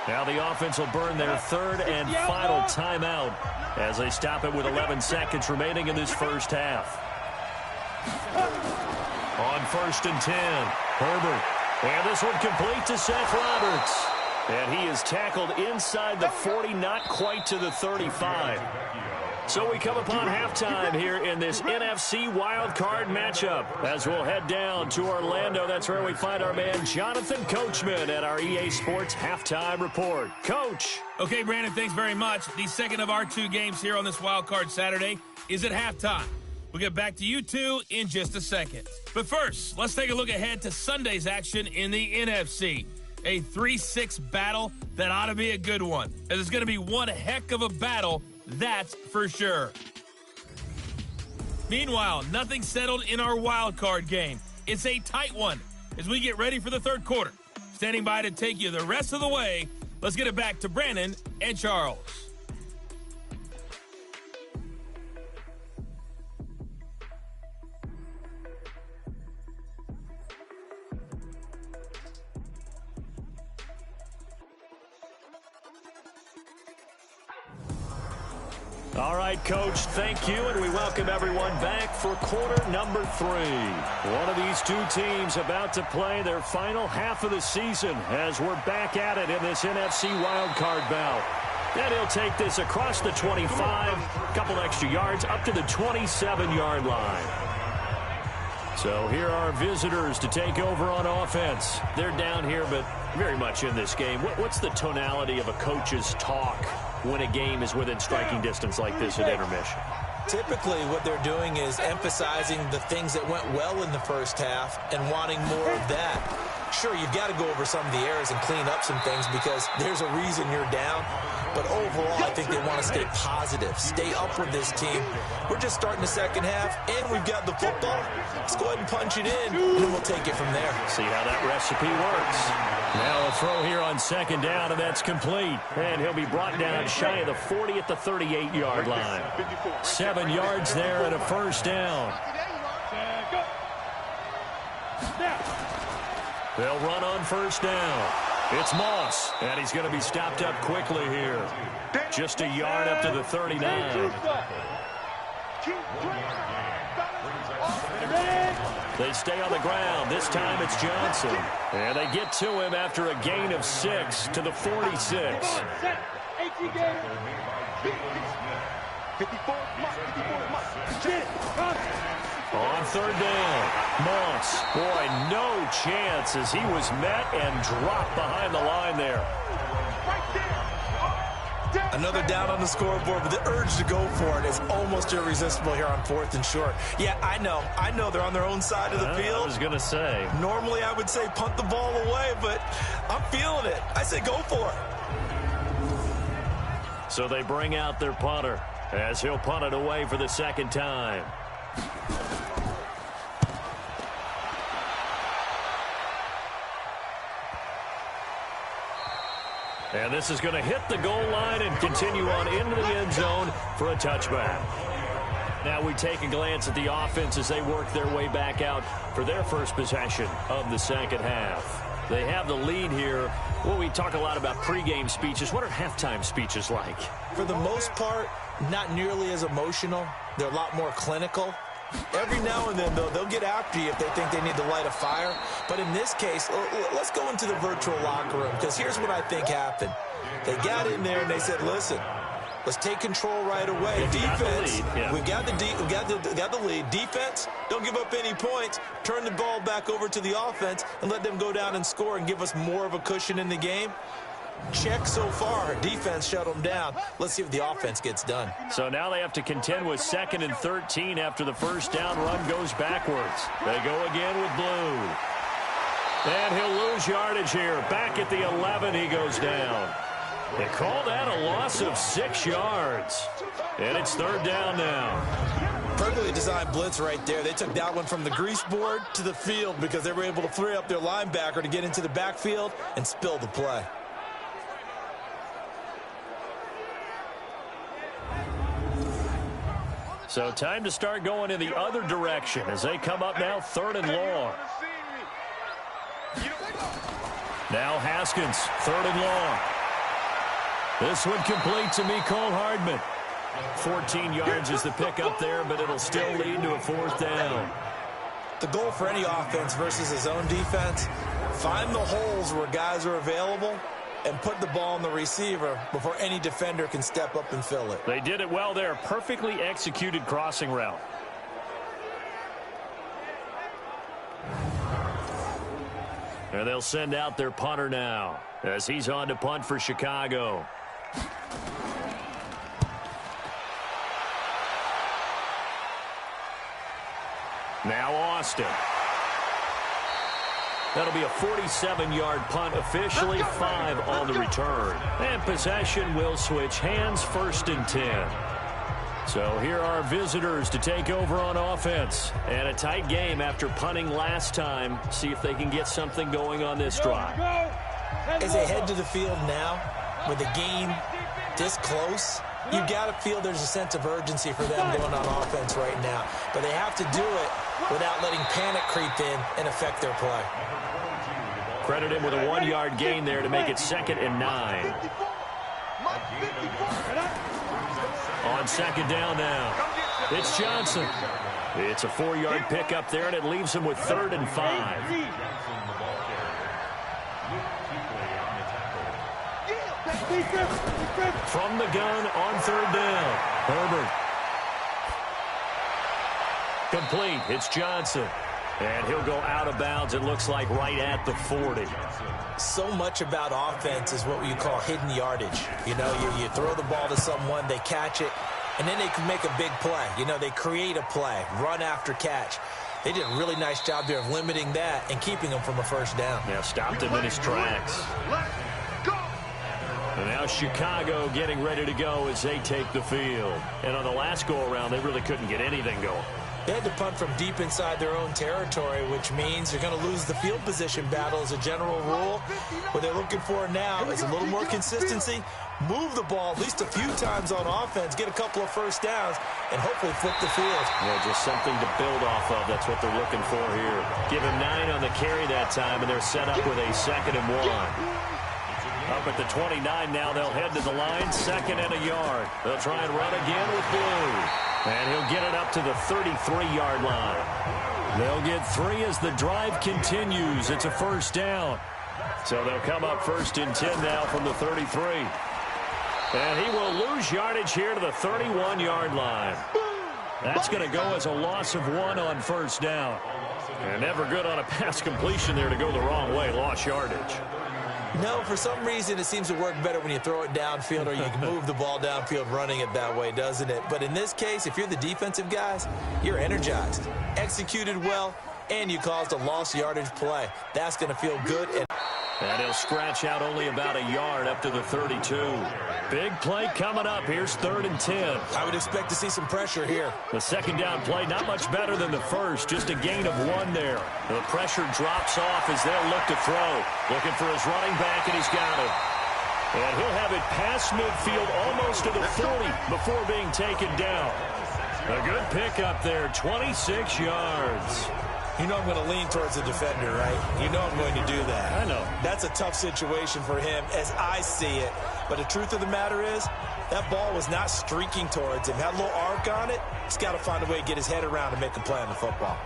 Now the offense will burn their 3rd and final timeout as they stop it with 11 seconds remaining in this first half. On 1st and 10, Herbert. And this one complete to Seth Roberts. And he is tackled inside the 40, not quite to the 35. So we come upon halftime here in this NFC wildcard matchup as we'll head down to Orlando. That's where we find our man Jonathan Coachman at our EA Sports Halftime Report. Coach. Okay, Brandon, thanks very much. The second of our 2 games here on this wildcard Saturday is at halftime. We'll get back to you two in just a second. But first, let's take a look ahead to Sunday's action in the NFC. A 3-6 battle that ought to be a good one, as it's going to be one heck of a battle, that's for sure. Meanwhile, nothing settled in our wild card game. It's a tight one as we get ready for the 3rd quarter. Standing by to take you the rest of the way, let's get it back to Brandon and Charles. All right, Coach, thank you, and we welcome everyone back for quarter number 3. One of these two teams about to play their final half of the season as we're back at it in this NFC wildcard bout. And he'll take this across the 25, a couple extra yards, up to the 27-yard line. So here are visitors to take over on offense. They're down here, but very much in this game. What's the tonality of a coach's talk when a game is within striking distance like this at intermission? Typically, what they're doing is emphasizing the things that went well in the first half and wanting more of that. Sure, you've got to go over some of the errors and clean up some things because there's a reason you're down. But overall, I think they want to stay positive, stay up with this team. We're just starting the second half, and we've got the football. Let's go ahead and punch it in, and then we'll take it from there. See how that recipe works. Now a throw here on second down, and that's complete. And he'll be brought down shy of the 40 at the 38-yard line. 7 yards there and a first down. They'll run on first down. It's Moss, and he's going to be stopped up quickly here. Just a yard up to the 39. They stay on the ground. This time it's Johnson. And they get to him after a gain of 6 to the 46. On third down, Moss. Boy, no chance as he was met and dropped behind the line there. Another down on the scoreboard, but the urge to go for it is almost irresistible here on 4th and short. Yeah, I know they're on their own side of the field. I was going to say. Normally I would say punt the ball away, but I'm feeling it. I say go for it. So they bring out their punter as he'll punt it away for the second time. And this is going to hit the goal line and continue on into the end zone for a touchback. Now we take a glance at the offense as they work their way back out for their first possession of the second half. They have the lead here. Well, we talk a lot about pregame speeches. What are halftime speeches like? For the most part, not nearly as emotional. They're a lot more clinical. Every now and then, though, they'll get after you if they think they need to light a fire. But in this case, let's go into the virtual locker room, because here's what I think happened. They got in there and they said, listen, let's take control right away. Defense, we've got the lead. Defense, don't give up any points. Turn the ball back over to the offense and let them go down and score and give us more of a cushion in the game. Check so far. Defense shut them down. Let's see if the offense gets done. So now they have to contend with 2nd and 13 after the first down run goes backwards. They go again with Blue. And he'll lose yardage here. Back at the 11, he goes down. They call that a loss of 6 yards. And it's 3rd down now. Perfectly designed blitz right there. They took that one from the grease board to the field because they were able to free up their linebacker to get into the backfield and spill the play. So time to start going in the other direction as they come up now 3rd and long. Now Haskins, 3rd and long. This one complete to Mecole Hardman. 14 yards is the pickup there, but it'll still lead to a 4th down. The goal for any offense versus his own defense, find the holes where guys are available and put the ball on the receiver before any defender can step up and fill it. They did it well there. Perfectly executed crossing route. And they'll send out their punter now as he's on to punt for Chicago. Now Austin. That'll be a 47-yard punt, officially 5 on the return. And possession will switch hands, 1st and 10. So here are visitors to take over on offense. And a tight game after punting last time. See if they can get something going on this drive. As they head to the field now, with the game this close, you got to feel there's a sense of urgency for them going on offense right now. But they have to do it without letting panic creep in and affect their play. Credit him with a 1-yard gain there to make it 2nd and 9. On second down now, it's Johnson. It's a 4-yard pickup there, and it leaves him with 3rd and 5. From the gun on 3rd down, Herbert. Complete. It's Johnson. And he'll go out of bounds, it looks like, right at the 40. So much about offense is what you call hidden yardage. You know, you throw the ball to someone, they catch it, and then they can make a big play. You know, they create a play, run after catch. They did a really nice job there of limiting that and keeping him from a first down. Yeah, stopped him in his tracks. And now Chicago getting ready to go as they take the field. And on the last go-around, they really couldn't get anything going. They had to punt from deep inside their own territory, which means they're going to lose the field position battle as a general rule. What they're looking for now is a little more consistency, move the ball at least a few times on offense, get a couple of first downs, and hopefully flip the field. Yeah, just something to build off of. That's what they're looking for here. Give him 9 on the carry that time, and they're set up with a 2nd and 1. Up at the 29 now, they'll head to the line, 2nd and a yard. They'll try and run again with Blue. And he'll get it up to the 33-yard line. They'll get 3 as the drive continues. It's a first down. So they'll come up 1st and 10 now from the 33. And he will lose yardage here to the 31-yard line. That's going to go as a loss of 1 on first down. And never good on a pass completion there to go the wrong way. Lost yardage. No, for some reason, it seems to work better when you throw it downfield or you can move the ball downfield running it that way, doesn't it? But in this case, if you're the defensive guys, you're energized, executed well, and you caused a lost yardage play. That's going to feel good. And he'll scratch out only about a yard up to the 32. Big play coming up. Here's 3rd and 10. I would expect to see some pressure here. The second down play, not much better than the first. Just a gain of 1 there. The pressure drops off as they'll look to throw. Looking for his running back, and he's got it. And he'll have it past midfield almost to the 40 before being taken down. A good pickup there, 26 yards. You know I'm going to lean towards the defender, right? You know I'm going to do that. I know. That's a tough situation for him as I see it. But the truth of the matter is, that ball was not streaking towards him. Had a little arc on it. He's got to find a way to get his head around and make a play on the football.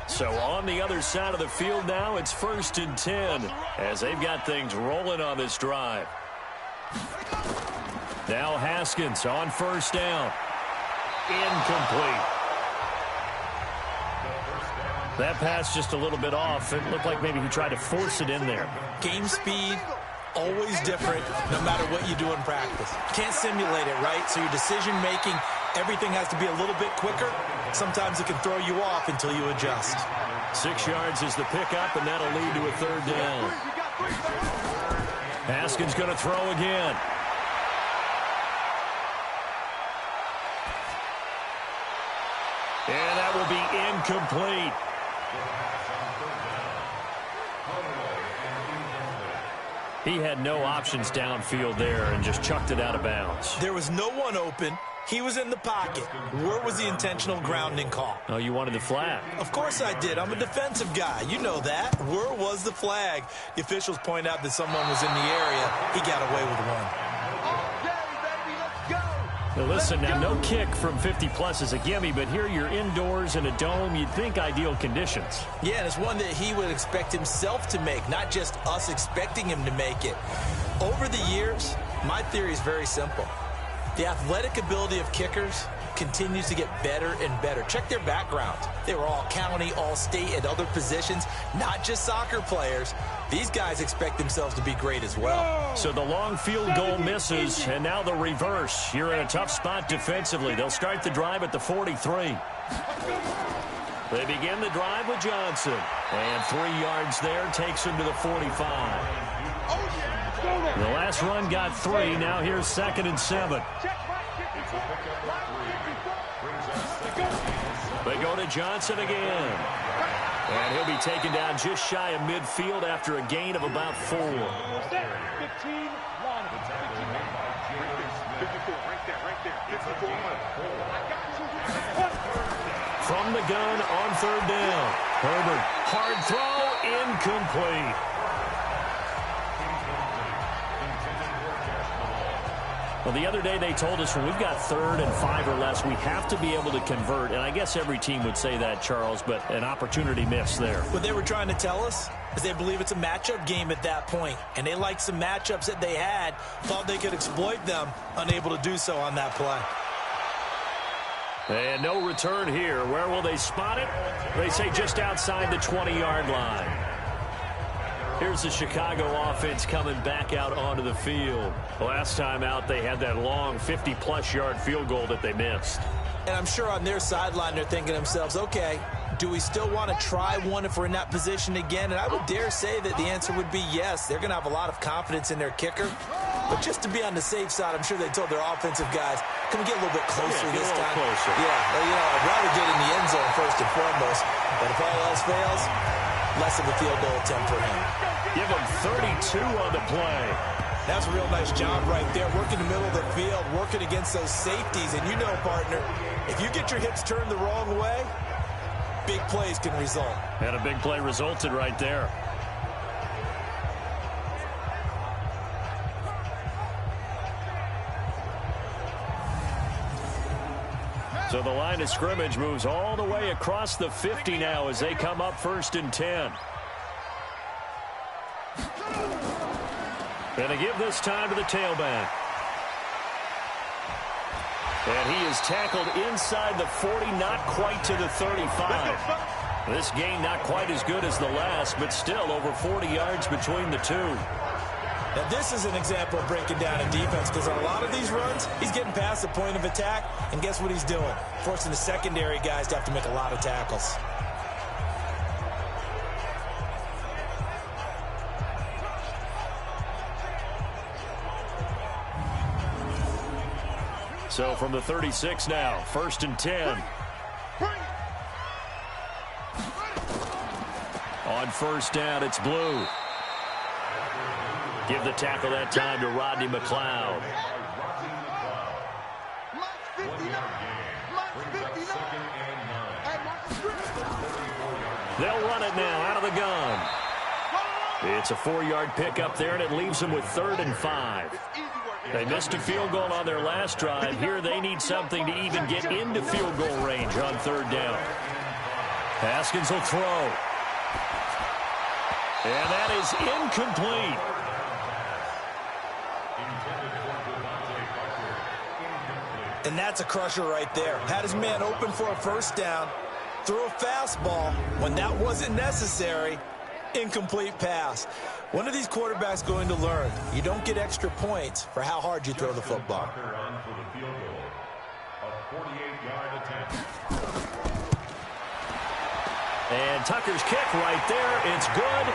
So on the other side of the field now, it's 1st and 10 as they've got things rolling on this drive. Now Haskins on first down. Incomplete. That pass just a little bit off. It looked like maybe he tried to force it in there. Game speed, always different, no matter what you do in practice. Can't simulate it, right? So your decision-making, everything has to be a little bit quicker. Sometimes it can throw you off until you adjust. 6 yards is the pickup, and that'll lead to a 3rd down. Haskins going to throw again. And that will be incomplete. He had no options downfield there and just chucked it out of bounds. There was no one open. He was in the pocket. Where was the intentional grounding call? Oh, you wanted the flag. Of course I did. I'm a defensive guy. You know that. Where was the flag? The officials point out that someone was in the area. He got away with one. Now listen, now no kick from 50-plus is a gimme, but here you're indoors in a dome. You'd think ideal conditions. Yeah, and it's one that he would expect himself to make, not just us expecting him to make it. Over the years, my theory is very simple. The athletic ability of kickers continues to get better and better. Check their background. They were all county, all state, and other positions, not just soccer players. These guys expect themselves to be great as well. So the long field goal misses, and now the reverse. You're in a tough spot defensively. They'll start the drive at the 43. They begin the drive with Johnson. And 3 yards there takes him to the 45. The last run got 3. Now here's 2nd and 7. They go to Johnson again. And he'll be taken down just shy of midfield after a gain of about 4. 15, 1. 54, right there. 54, 1. From the gun on 3rd down. Herbert, hard throw, incomplete. Well, the other day they told us when we've got 3rd and 5 or less, we have to be able to convert. And I guess every team would say that, Charles, but an opportunity missed there. What they were trying to tell us is they believe it's a matchup game at that point. And they liked some matchups that they had, thought they could exploit them, unable to do so on that play. And no return here. Where will they spot it? They say just outside the 20-yard line. Here's the Chicago offense coming back out onto the field. Last time out, they had that long 50-plus yard field goal that they missed. And I'm sure on their sideline, they're thinking to themselves, okay, do we still want to try one if we're in that position again? And I would dare say that the answer would be yes. They're going to have a lot of confidence in their kicker. But just to be on the safe side, I'm sure they told their offensive guys, can we get a little bit closer this time? Closer. Yeah, well, I'd rather get in the end zone first and foremost. But if all else fails, less of a field goal attempt for him. Give him 32 on the play. That's a real nice job right there, working the middle of the field, working against those safeties. And you know, partner, if you get your hips turned the wrong way, big plays can result. And a big play resulted right there. So the line of scrimmage moves all the way across the 50 now as they come up 1st and 10. And they give this time to the tailback. And he is tackled inside the 40, not quite to the 35. This gain not quite as good as the last, but still over 40 yards between the two. Now, this is an example of breaking down a defense, because on a lot of these runs, he's getting past the point of attack, and guess what he's doing? Forcing the secondary guys to have to make a lot of tackles. So from the 36 now, 1st and 10. On 1st down, it's Blue. Give the tackle that time to Rodney McLeod. They'll run it now out of the gun. It's a 4-yard pickup there, and it leaves them with 3rd and 5. They missed a field goal on their last drive. Here they need something to even get into field goal range on 3rd down. Haskins will throw. And that is incomplete. And that's a crusher right there. Had his man open for a 1st down. Threw a fastball when that wasn't necessary. Incomplete pass. When are these quarterbacks going to learn? You don't get extra points for how hard you throw the football. And Tucker's kick right there. It's good.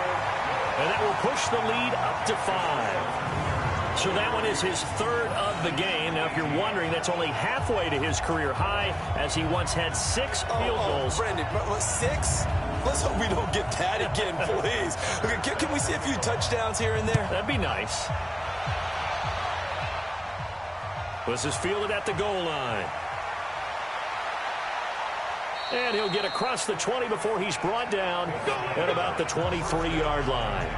And that will push the lead up to 5. So that one is his 3rd of the game. Now, if you're wondering, that's only halfway to his career high, as he once had 6 field goals. Brendan, 6? Let's hope we don't get that again, please. Okay, can we see a few touchdowns here and there? That'd be nice. This is fielded at the goal line. And he'll get across the 20 before he's brought down at about the 23-yard line.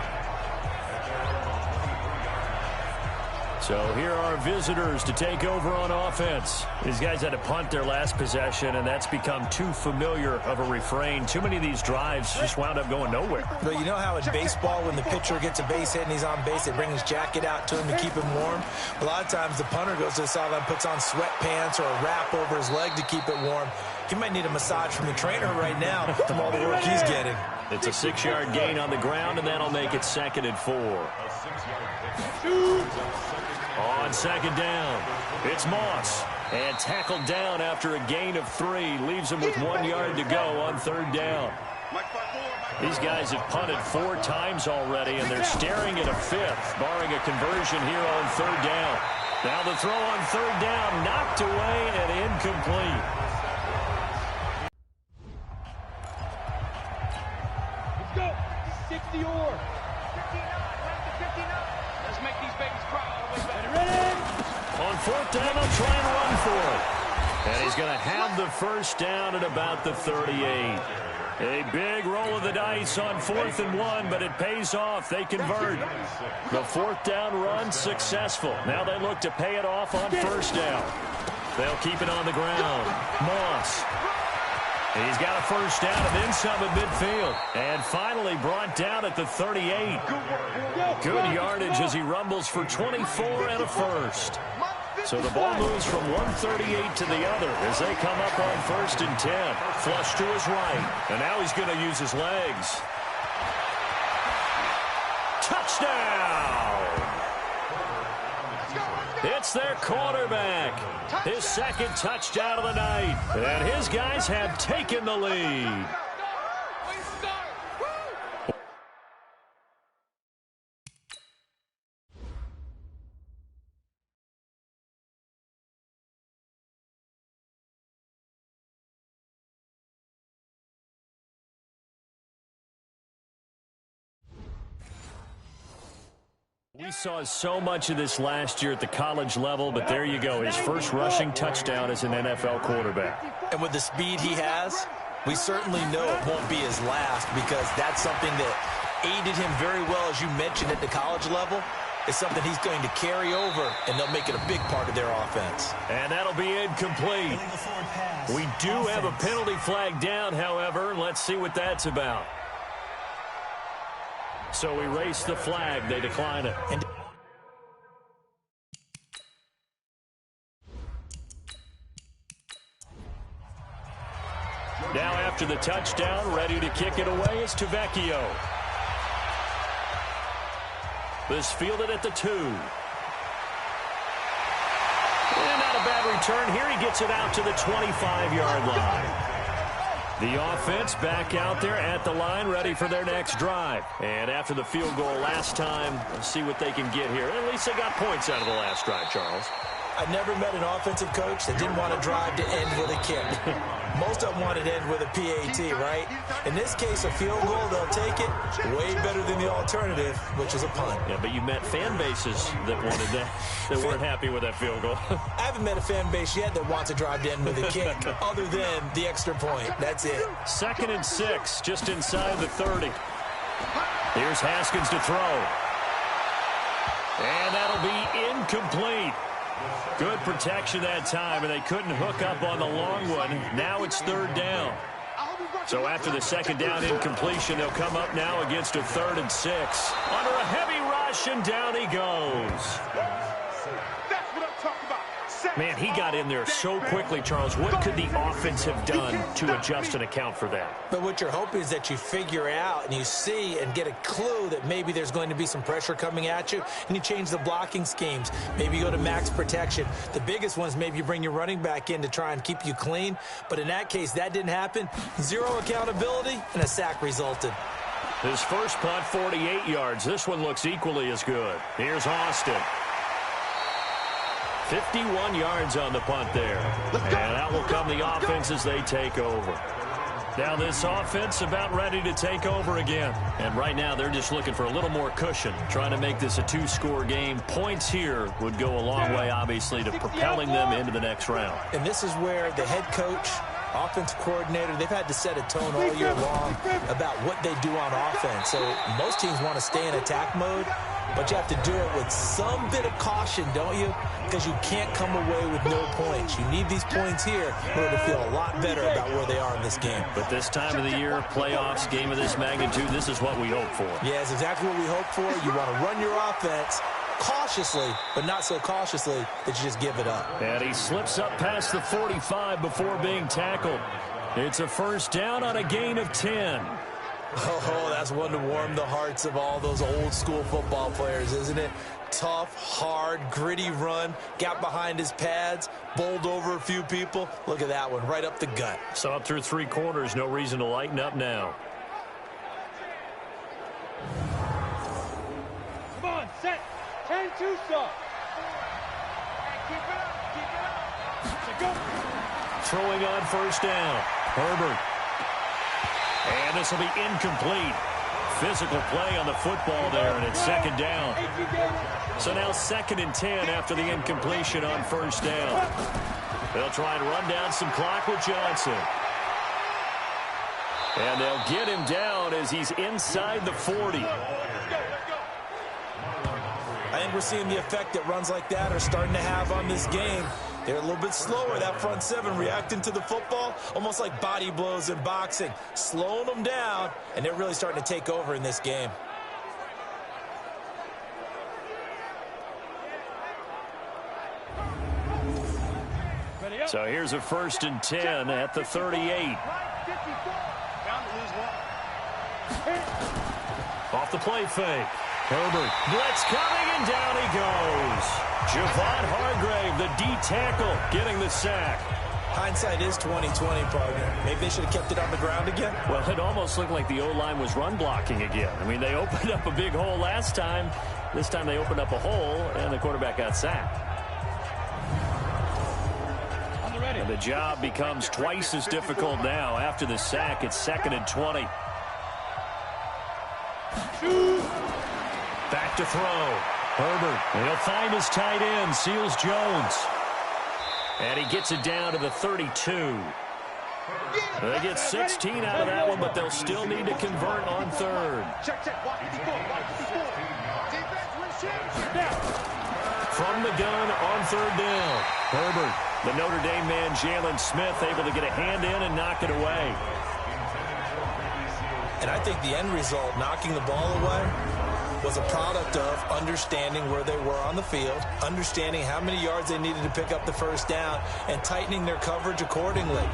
So here are visitors to take over on offense. These guys had to punt their last possession, and that's become too familiar of a refrain. Too many of these drives just wound up going nowhere. But you know how in baseball, when the pitcher gets a base hit and he's on base, they bring his jacket out to him to keep him warm? A lot of times the punter goes to the sideline, puts on sweatpants or a wrap over his leg to keep it warm. He might need a massage from the trainer right now from all the work he's getting. It's a 6-yard gain on the ground, and that'll make it 2nd and 4. On 2nd down, it's Moss. And tackled down after a gain of 3. Leaves him with 1 yard to go on 3rd down. These guys have punted 4 times already, and they're staring at a 5th, barring a conversion here on 3rd down. Now the throw on 3rd down, knocked away and incomplete. Let's go. 60 or. 59. Let's make these babies cry all the way back. Ready? On 4th down, they'll try and run for it. And he's going to have the 1st down at about the 38. A big roll of the dice on 4th and 1, but it pays off. They convert. The 4th down run successful. Now they look to pay it off on 1st down. They'll keep it on the ground. Moss. He's got a 1st down and then some at midfield. And finally brought down at the 38. Good yardage as he rumbles for 24 and a 1st. So the ball moves from 138 to the other as they come up on 1st and 10. Flush to his right. And now he's going to use his legs. Touchdown! It's their quarterback. His 2nd touchdown of the night. And his guys have taken the lead. We saw so much of this last year at the college level, but there you go. His first rushing touchdown as an NFL quarterback. And with the speed he has, we certainly know it won't be his last, because that's something that aided him very well, as you mentioned, at the college level. It's something he's going to carry over, and they'll make it a big part of their offense. And that'll be incomplete. We do have a penalty flag down, however. Let's see what that's about. So we race the flag. They decline it. Now after the touchdown, ready to kick it away is Tavecchio. This fielded at the 2. And not a bad return. Here he gets it out to the 25-yard line. The offense back out there at the line, ready for their next drive. And after the field goal last time, let's see what they can get here. At least they got points out of the last drive, Charles. I never met an offensive coach that didn't want to drive to end with a kick. Most of them wanted to end with a PAT, right? In this case, a field goal, they'll take it. Way better than the alternative, which is a punt. Yeah, but you met fan bases that wanted that, that weren't happy with that field goal. I haven't met a fan base yet that wants to drive to end with a kick, other than the extra point. That's it. 2nd and 6, just inside the 30. Here's Haskins to throw. And that'll be incomplete. Good protection that time, and they couldn't hook up on the long one. Now it's 3rd down. So after the 2nd down incompletion, they'll come up now against a 3rd and 6. Under a heavy rush, and down he goes. That's what I'm talking about. Man, he got in there so quickly, Charles. What could the offense have done to adjust and account for that? But what you're hoping is that you figure out and you see and get a clue that maybe there's going to be some pressure coming at you, and you change the blocking schemes. Maybe you go to max protection. The biggest ones, maybe you bring your running back in to try and keep you clean. But in that case, that didn't happen. 0 accountability, and a sack resulted. His first punt, 48 yards. This one looks equally as good. Here's Austin. 51 yards on the punt there. And out will come the offense as they take over. Now this offense about ready to take over again. And right now they're just looking for a little more cushion, trying to make this a 2-score game. Points here would go a long way, obviously, to propelling them into the next round. And this is where the head coach, offensive coordinator, they've had to set a tone all year long about what they do on offense. So most teams want to stay in attack mode, but you have to do it with some bit of caution, don't you? Because you can't come away with no points. You need these points here in order to feel a lot better about where they are in this game. But this time of the year, playoffs, game of this magnitude, this is what we hope for. Yeah, it's exactly what we hope for. You want to run your offense cautiously, but not so cautiously that you just give it up. And he slips up past the 45 before being tackled. It's a 1st down on a gain of 10. Oh, that's one to warm the hearts of all those old-school football players, isn't it? Tough, hard, gritty run, got behind his pads, bowled over a few people. Look at that one, right up the gut. So up through 3 quarters, no reason to lighten up now. Come on, set. 10-2, sir. Keep it up. Go. Throwing on 1st down. Herbert. And this will be incomplete. Physical play on the football there, and it's 2nd down. So now 2nd and 10 after the incompletion on 1st down. They'll try and run down some clock with Johnson. And they'll get him down as he's inside the 40. I think we're seeing the effect that runs like that are starting to have on this game. They're a little bit slower, that front seven, reacting to the football, almost like body blows in boxing, slowing them down, and they're really starting to take over in this game. So here's a 1st and 10 at the 38. Off the play fake. Herbert, blitz coming, and down he goes. Javon Hargrave, the D tackle, getting the sack. Hindsight is 20/20, partner. Maybe they should have kept it on the ground again. Well, it almost looked like the O-line was run blocking again. I mean, they opened up a big hole last time. This time they opened up a hole, and the quarterback got sacked. And the job becomes twice as difficult now. After the sack, it's 2nd and 20. Back to throw. Herbert, he'll find his tight end, Seals Jones. And he gets it down to the 32. They get 16 out of that one, but they'll still need to convert on 3rd. From the gun on 3rd down. Herbert, the Notre Dame man, Jalen Smith, able to get a hand in and knock it away. And I think the end result, knocking the ball away, was a product of understanding where they were on the field, understanding how many yards they needed to pick up the 1st down, and tightening their coverage accordingly.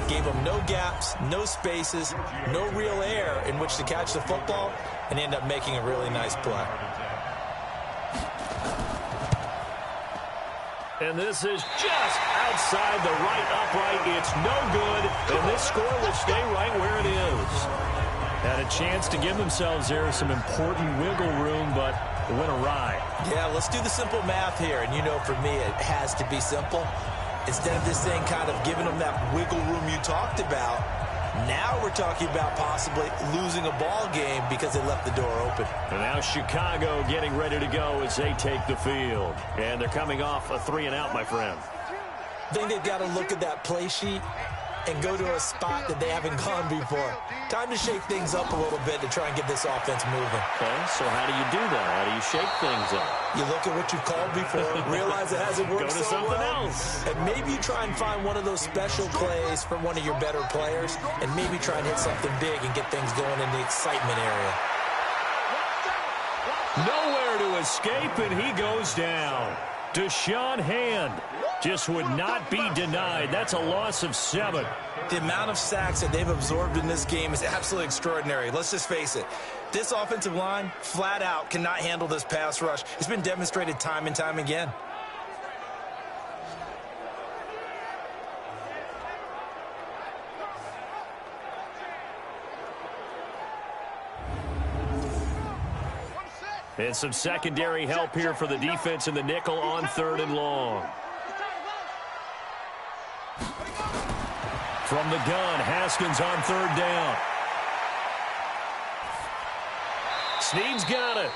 Gave them no gaps, no spaces, no real air in which to catch the football, and end up making a really nice play. And this is just outside the right upright. It's no good, and this score will stay right where it is. Had a chance to give themselves there some important wiggle room, but it went awry. Yeah, let's do the simple math here. And you know, for me, it has to be simple. Instead of this thing kind of giving them that wiggle room you talked about, now we're talking about possibly losing a ball game because they left the door open. And now Chicago getting ready to go as they take the field. And they're coming off a 3-and-out, my friend. I think they've got to look at that play sheet and go to a spot that they haven't gone before. Time to shake things up a little bit to try and get this offense moving. Okay, so how do you do that? How do you shake things up? You look at what you've called before, realize it hasn't worked Go to so something well, else. and maybe you try and find one of those special plays from one of your better players, and maybe try and hit something big and get things going in the excitement area. Nowhere to escape, and he goes down. Deshaun Hand just would not be denied. That's a loss of 7. The amount of sacks that they've absorbed in this game is absolutely extraordinary. Let's just face it. This offensive line, flat out, cannot handle this pass rush. It's been demonstrated time and time again. And some secondary help here for the defense in the nickel on 3rd and long. From the gun, Haskins on 3rd down. Snead's got it.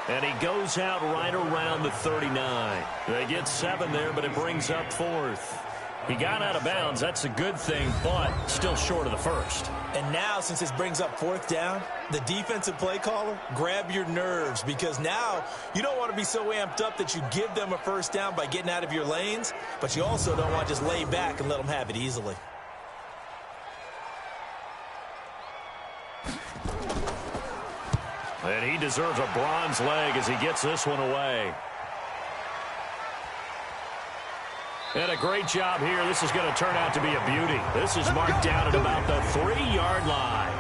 And he goes out right around the 39. They get 7 there, but it brings up 4th. He got out of bounds. That's a good thing, but still short of the 1st. And now, since this brings up 4th down, the defensive play caller, grab your nerves, because now you don't want to be so amped up that you give them a 1st down by getting out of your lanes, but you also don't want to just lay back and let them have it easily. And he deserves a bronze leg as he gets this one away. And a great job here. This is going to turn out to be a beauty. This is marked down at about the 3-yard line.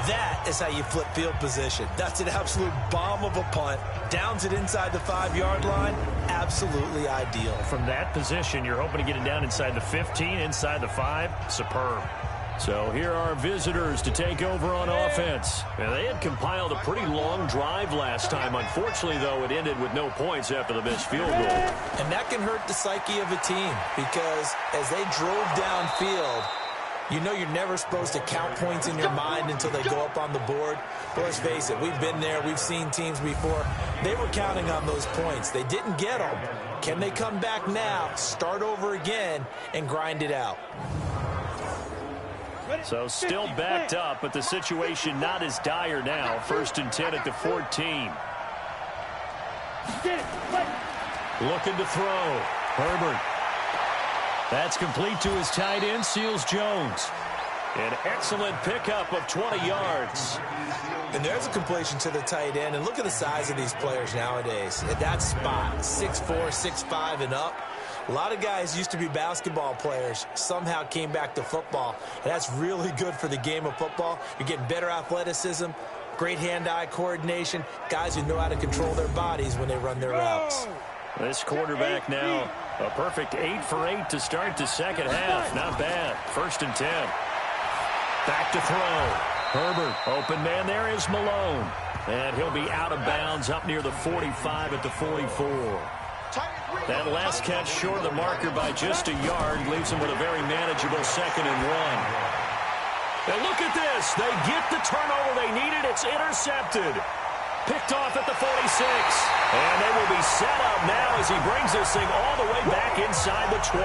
That is how you flip field position. That's an absolute bomb of a punt. Downs it inside the 5-yard line. Absolutely ideal. From that position, you're hoping to get it down inside the 15, inside the 5. Superb. So here are visitors to take over on offense. And they had compiled a pretty long drive last time. Unfortunately, though, it ended with no points after the missed field goal. And that can hurt the psyche of a team, because as they drove downfield, you know you're never supposed to count points in your mind until they go up on the board. But let's face it, we've been there. We've seen teams before. They were counting on those points. They didn't get them. Can they come back now, start over again, and grind it out? So still backed up, but the situation not as dire now. 1st and 10 at the 14. Looking to throw. Herbert. That's complete to his tight end, Seals Jones. An excellent pickup of 20 yards. And there's a completion to the tight end. And look at the size of these players nowadays. At that spot, 6'4", 6'5", and up. A lot of guys used to be basketball players, somehow came back to football. And that's really good for the game of football. You're getting better athleticism, great hand-eye coordination, guys who know how to control their bodies when they run their routes. This quarterback now, a perfect 8 for 8 to start the second half. Not bad. 1st and 10. Back to throw. Herbert. Open man there is Malone. And he'll be out of bounds up near the 45 at the 44. That last catch short of the marker by just a yard leaves him with a very manageable 2nd and 1. And look at this. They get the turnover they needed. It's intercepted. Picked off at the 46. And they will be set up now as he brings this thing all the way back inside the 20.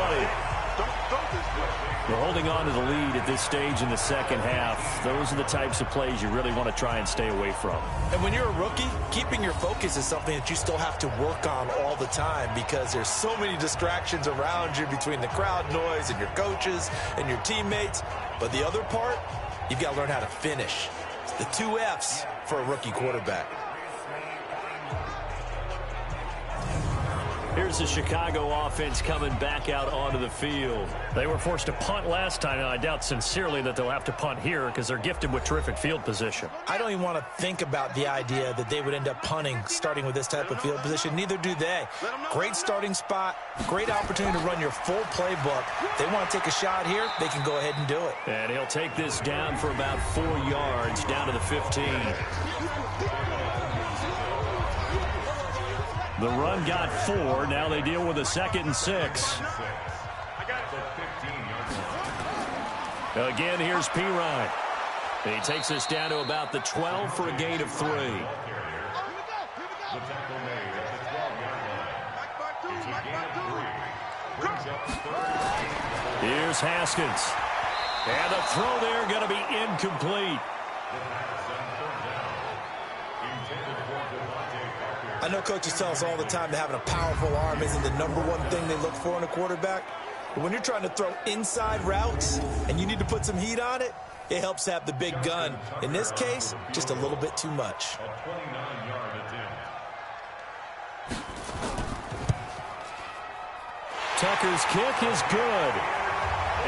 They're holding on to the lead at this stage in the second half. Those are the types of plays you really want to try and stay away from. And when you're a rookie, keeping your focus is something that you still have to work on all the time because there's so many distractions around you between the crowd noise and your coaches and your teammates. But the other part, you've got to learn how to finish. It's the 2 F's for a rookie quarterback. Here's the Chicago offense coming back out onto the field. They were forced to punt last time, and I doubt sincerely that they'll have to punt here because they're gifted with terrific field position. I don't even want to think about the idea that they would end up punting starting with this type of field position. Neither do they. Great starting spot, great opportunity to run your full playbook. They want to take a shot here, they can go ahead and do it. And he'll take this down for about 4 yards down to the 15. The run got 4. Now they deal with a 2nd and 6. Again, here's Pirine. He takes us down to about the 12 for a gain of 3. Here's Haskins. And the throw there going to be incomplete. I know coaches tell us all the time that having a powerful arm isn't the #1 thing they look for in a quarterback. But when you're trying to throw inside routes and you need to put some heat on it, it helps have the big gun. In this case, just a little bit too much. Tucker's kick is good.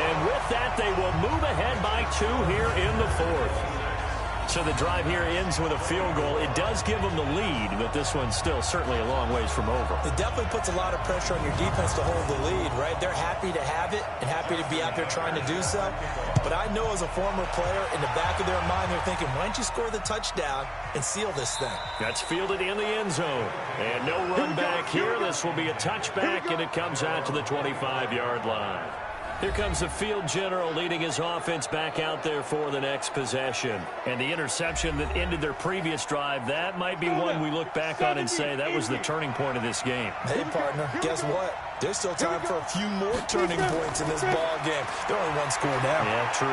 And with that, they will move ahead by 2 here in the 4th. So the drive here ends with a field goal. It does give them the lead, but this one's still certainly a long ways from over. It definitely puts a lot of pressure on your defense to hold the lead, right? They're happy to have it and happy to be out there trying to do so. But I know as a former player, in the back of their mind, they're thinking, why don't you score the touchdown and seal this thing? That's fielded in the end zone. And no run back here. This will be a touchback, and it comes out to the 25-yard line. Here comes the field general leading his offense back out there for the next possession. And the interception that ended their previous drive, that might be one we look back on and say that was the turning point of this game. Hey, partner, guess what? There's still time for a few more turning points in this ball game. They're only 1 score down. Yeah, true.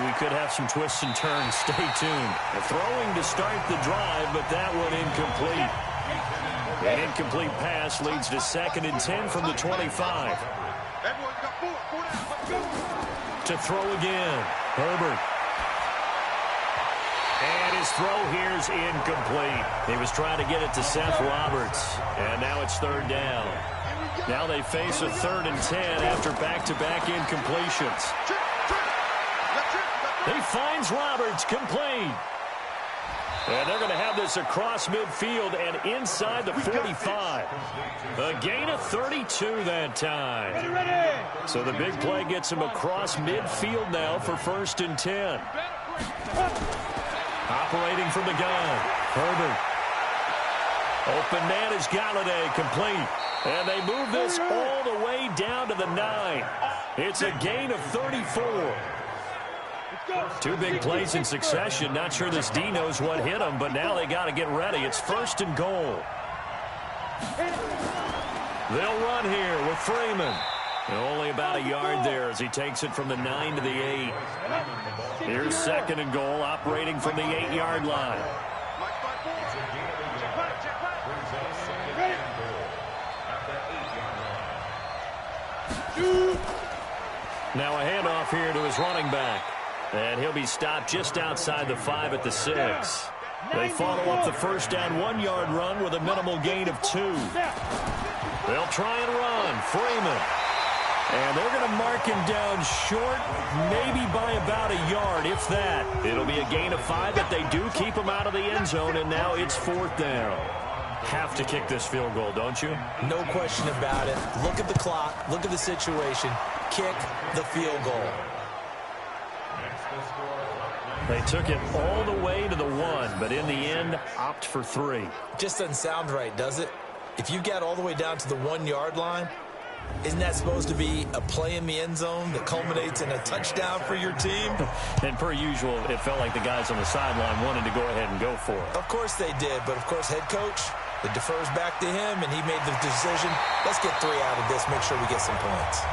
We could have some twists and turns. Stay tuned. Throwing to start the drive, but that one incomplete. An incomplete pass leads to 2nd and 10 from the 25. To throw again. Herbert. And his throw here's incomplete. He was trying to get it to Seth Roberts. And now it's 3rd down. Now they face a 3rd and 10 after back-to-back incompletions. He finds Roberts complete. And they're going to have this across midfield and inside the 45. A gain of 32 that time. So the big play gets him across midfield now for 1st and 10. Operating from the gun. Herbert. Open man is Galladay, complete. And they move this all the way down to the 9. It's a gain of 34. 2 big plays in succession. Not sure this D knows what hit him, but now they got to get ready. It's 1st and goal. They'll run here with Freeman. Only about a yard there as he takes it from the 9 to the 8. Here's 2nd and goal, operating from the 8-yard line. Now a handoff here to his running back. And he'll be stopped just outside the 5 at the 6. They follow up the first down 1-yard run with a minimal gain of 2. They'll try and run. Freeman. And they're going to mark him down short, maybe by about a yard, if that. It'll be a gain of 5, but they do keep him out of the end zone, and now it's 4th down. Have to kick this field goal, don't you? No question about it. Look at the clock. Look at the situation. Kick the field goal. They took it all the way to the 1, but in the end, opt for 3. Just doesn't sound right, does it? If you get all the way down to the 1-yard line, isn't that supposed to be a play in the end zone that culminates in a touchdown for your team? And per usual, it felt like the guys on the sideline wanted to go ahead and go for it. Of course they did, but of course head coach, it defers back to him, and he made the decision, let's get 3 out of this, make sure we get some points.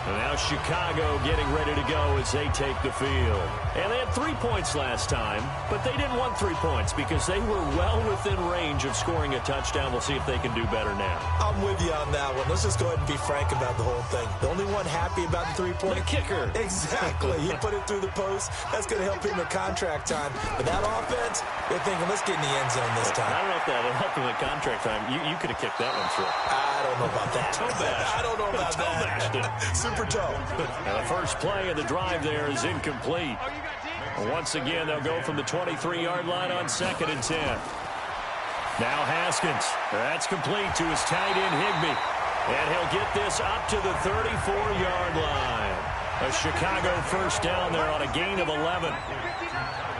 And now Chicago getting ready to go as they take the field. And they had 3 points last time, but they didn't want 3 points because they were well within range of scoring a touchdown. We'll see if they can do better now. I'm with you on that one. Let's just go ahead and be frank about the whole thing. The only one happy about the 3-point. The kicker. Exactly. He put it through the post. That's going to help him at contract time. But that offense, they're thinking, let's get in the end zone this time. I don't know if that will help him at contract time. You could have kicked that one through. I don't know about that. I don't know about that. Super toe. And the first play of the drive there is incomplete. Once again, they'll go from the 23-yard line on 2nd and 10. Now Haskins. That's complete to his tight end, Higbee. And he'll get this up to the 34-yard line. A Chicago first down there on a gain of 11.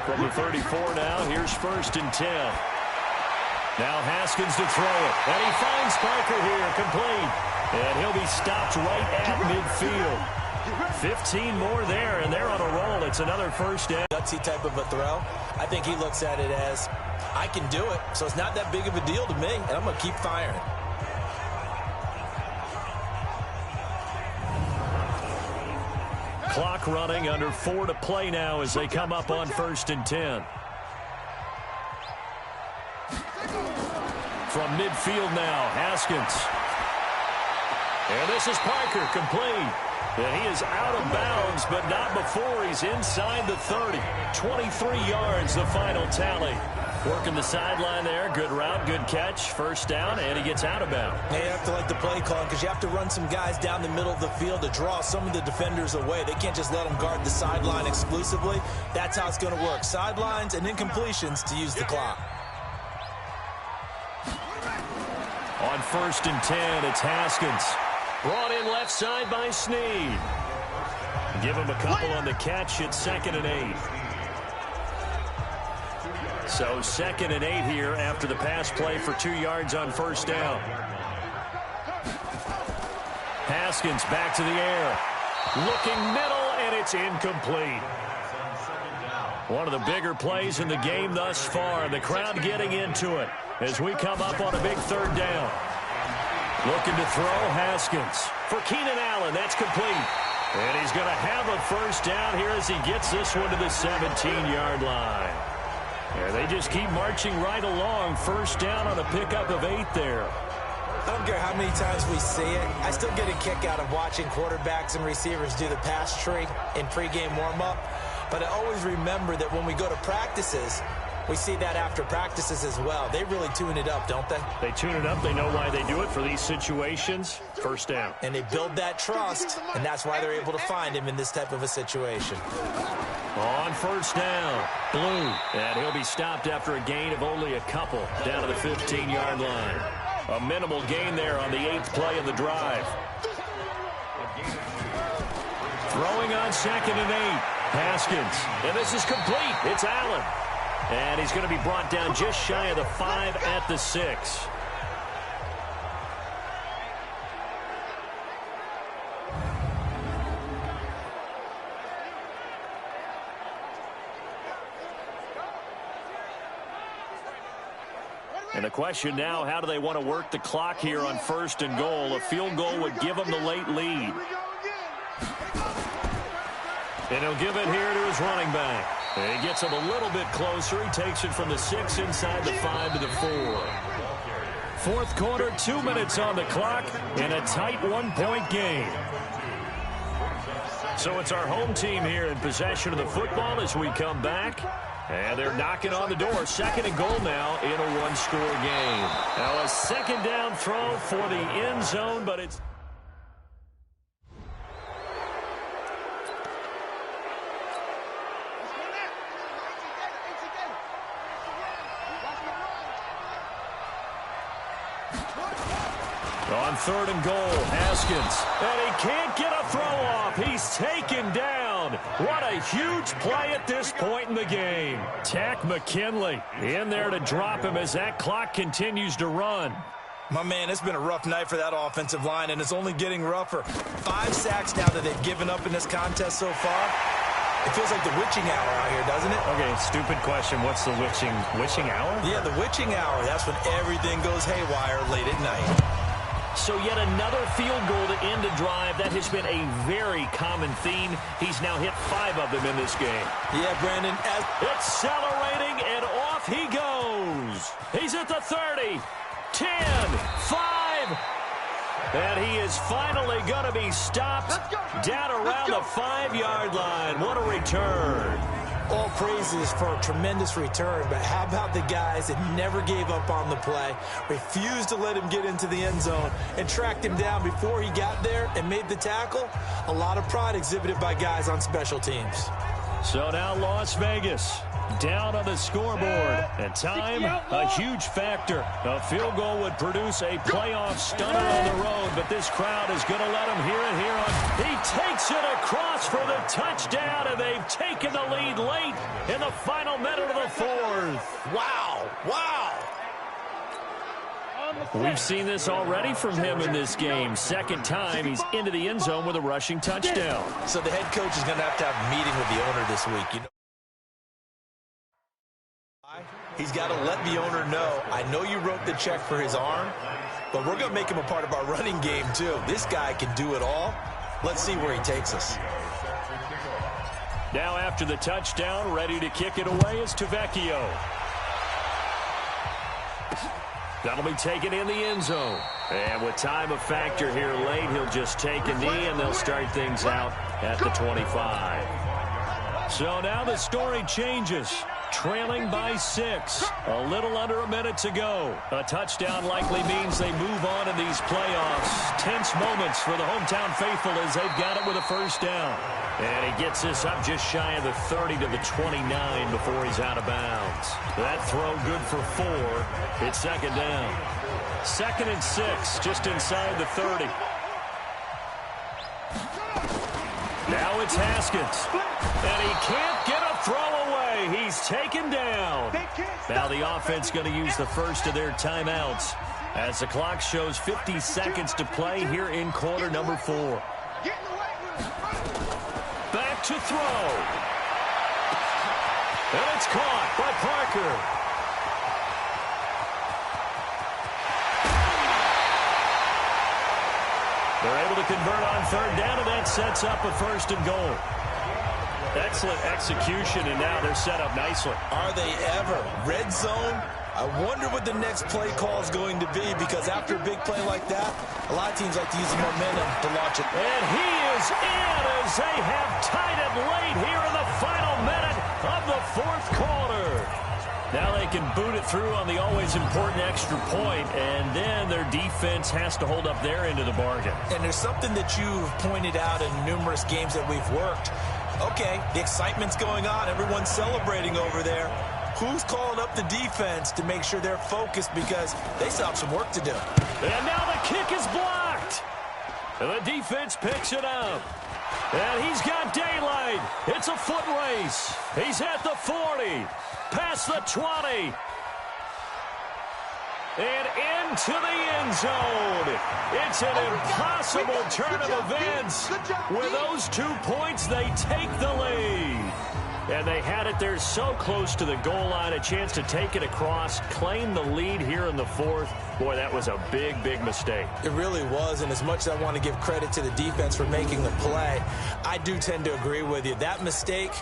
From the 34 now, here's 1st and 10. Now Haskins to throw it. And he finds Parker here, complete. And he'll be stopped right at midfield. 15 more there, and they're on a roll. It's another first down. Gutsy type of a throw. I think he looks at it as, I can do it, so it's not that big of a deal to me, and I'm going to keep firing. Clock running, under 4 to play now as they come up on 1st and 10. From midfield now, Haskins. And this is Parker, complete. And he is out of bounds, but not before he's inside the 30. 23 yards, the final tally. Working the sideline there. Good route, good catch. First down, and he gets out of bounds. Now you have to like the play call because you have to run some guys down the middle of the field to draw some of the defenders away. They can't just let them guard the sideline exclusively. That's how it's going to work. Sidelines and incompletions to use the clock. On 1st and 10, it's Haskins. Brought in left side by Snead. Give him a couple on the catch. It's 2nd and 8. So 2nd and 8 here after the pass play for 2 yards on first down. Haskins back to the air. Looking middle, and it's incomplete. One of the bigger plays in the game thus far. The crowd getting into it as we come up on a big 3rd down. Looking to throw, Haskins. For Keenan Allen, that's complete. And he's going to have a first down here as he gets this one to the 17-yard line. And they just keep marching right along. First down on a pickup of 8 there. I don't care how many times we see it. I still get a kick out of watching quarterbacks and receivers do the pass tree in pregame warm-up. But I always remember that when we go to practices, we see that after practices as well. They really tune it up, don't they? They tune it up. They know why they do it for these situations. First down. And they build that trust, and that's why they're able to find him in this type of a situation. On first down, Blue. And he'll be stopped after a gain of only a couple down to the 15-yard line. A minimal gain there on the 8th play of the drive. Throwing on 2nd and 8. Haskins. And this is complete. It's Allen. And he's going to be brought down just shy of the 5 at the 6. And the question now, how do they want to work the clock here on 1st and goal? A field goal would give them the late lead. And he'll give it here to his running back. And he gets him a little bit closer. He takes it from the 6 inside the 5 to the 4. Fourth quarter, 2 minutes on the clock in a tight 1-point game. So it's our home team here in possession of the football as we come back. And they're knocking on the door. 2nd and goal now in a 1-score game. Now a 2nd down throw for the end zone, but it's... On 3rd and goal, Haskins. And he can't get a throw off. He's taken down. What a huge play at this point in the game. Tack McKinley in there to drop him as that clock continues to run. My man, it's been a rough night for that offensive line, and it's only getting rougher. 5 sacks now that they've given up in this contest so far. It feels like the witching hour out here, doesn't it? Okay, stupid question. What's the witching hour? Yeah, the witching hour. That's when everything goes haywire late at night. So yet another field goal to end a drive. That has been a very common theme. He's now hit 5 of them in this game. Yeah, Brandon. Accelerating, and off he goes. He's at the 30, 10, 5. And he is finally going to be stopped down around the 5-yard line. What a return. All praises for a tremendous return, but how about the guys that never gave up on the play, refused to let him get into the end zone, and tracked him down before he got there and made the tackle? A lot of pride exhibited by guys on special teams. So now Las Vegas down on the scoreboard, and time a huge factor. A field goal would produce a playoff stunner on the road, but this crowd is going to let him hear it here on. He takes it across for the touchdown, and they've taken the lead late in the final minute of the 4th. Wow. We've seen this already from him in this game. 2nd time he's into the end zone with a rushing touchdown. So the head coach is going to have a meeting with the owner this week. You know, he's got to let the owner know, I know you wrote the check for his arm, but we're going to make him a part of our running game too. This guy can do it all. Let's see where he takes us. Now after the touchdown, ready to kick it away is Tavecchio. That'll be taken in the end zone. And with time a factor here late, he'll just take a knee, and they'll start things out at the 25. So now the story changes. Trailing by 6. A little under a minute to go. A touchdown likely means they move on in these playoffs. Tense moments for the hometown faithful as they've got it with a 1st down. And he gets this up just shy of the 30 to the 29 before he's out of bounds. That throw good for 4. It's 2nd down. 2nd and 6, just inside the 30. Now it's Haskins. And he can't get a throw away. He's taken down. Now the offense going to use the first of their timeouts as the clock shows 50 seconds to play here in quarter number 4. Back to throw. And it's caught by Parker. They're able to convert on 3rd down, and that sets up a 1st and goal. Excellent execution, and now they're set up nicely. Are they ever? Red zone? I wonder what the next play call is going to be, because after a big play like that, a lot of teams like to use the momentum to launch it. And he is in as they have tied it late here in the final minute of the 4th quarter. Now they can boot it through on the always important extra point, and then their defense has to hold up their end of the bargain. And there's something that you've pointed out in numerous games that we've worked. Okay, the excitement's going on. Everyone's celebrating over there. Who's calling up the defense to make sure they're focused, because they still have some work to do? And now the kick is blocked. And the defense picks it up. And he's got daylight. It's a foot race. He's at the 40. Past the 20. And into the end zone. It's an impossible turn of events. With those 2 points, they take the lead. And they had it there so close to the goal line, a chance to take it across, claim the lead here in the fourth. Boy, that was a big, big mistake. It really was, and as much as I want to give credit to the defense for making the play, I do tend to agree with you. That mistake,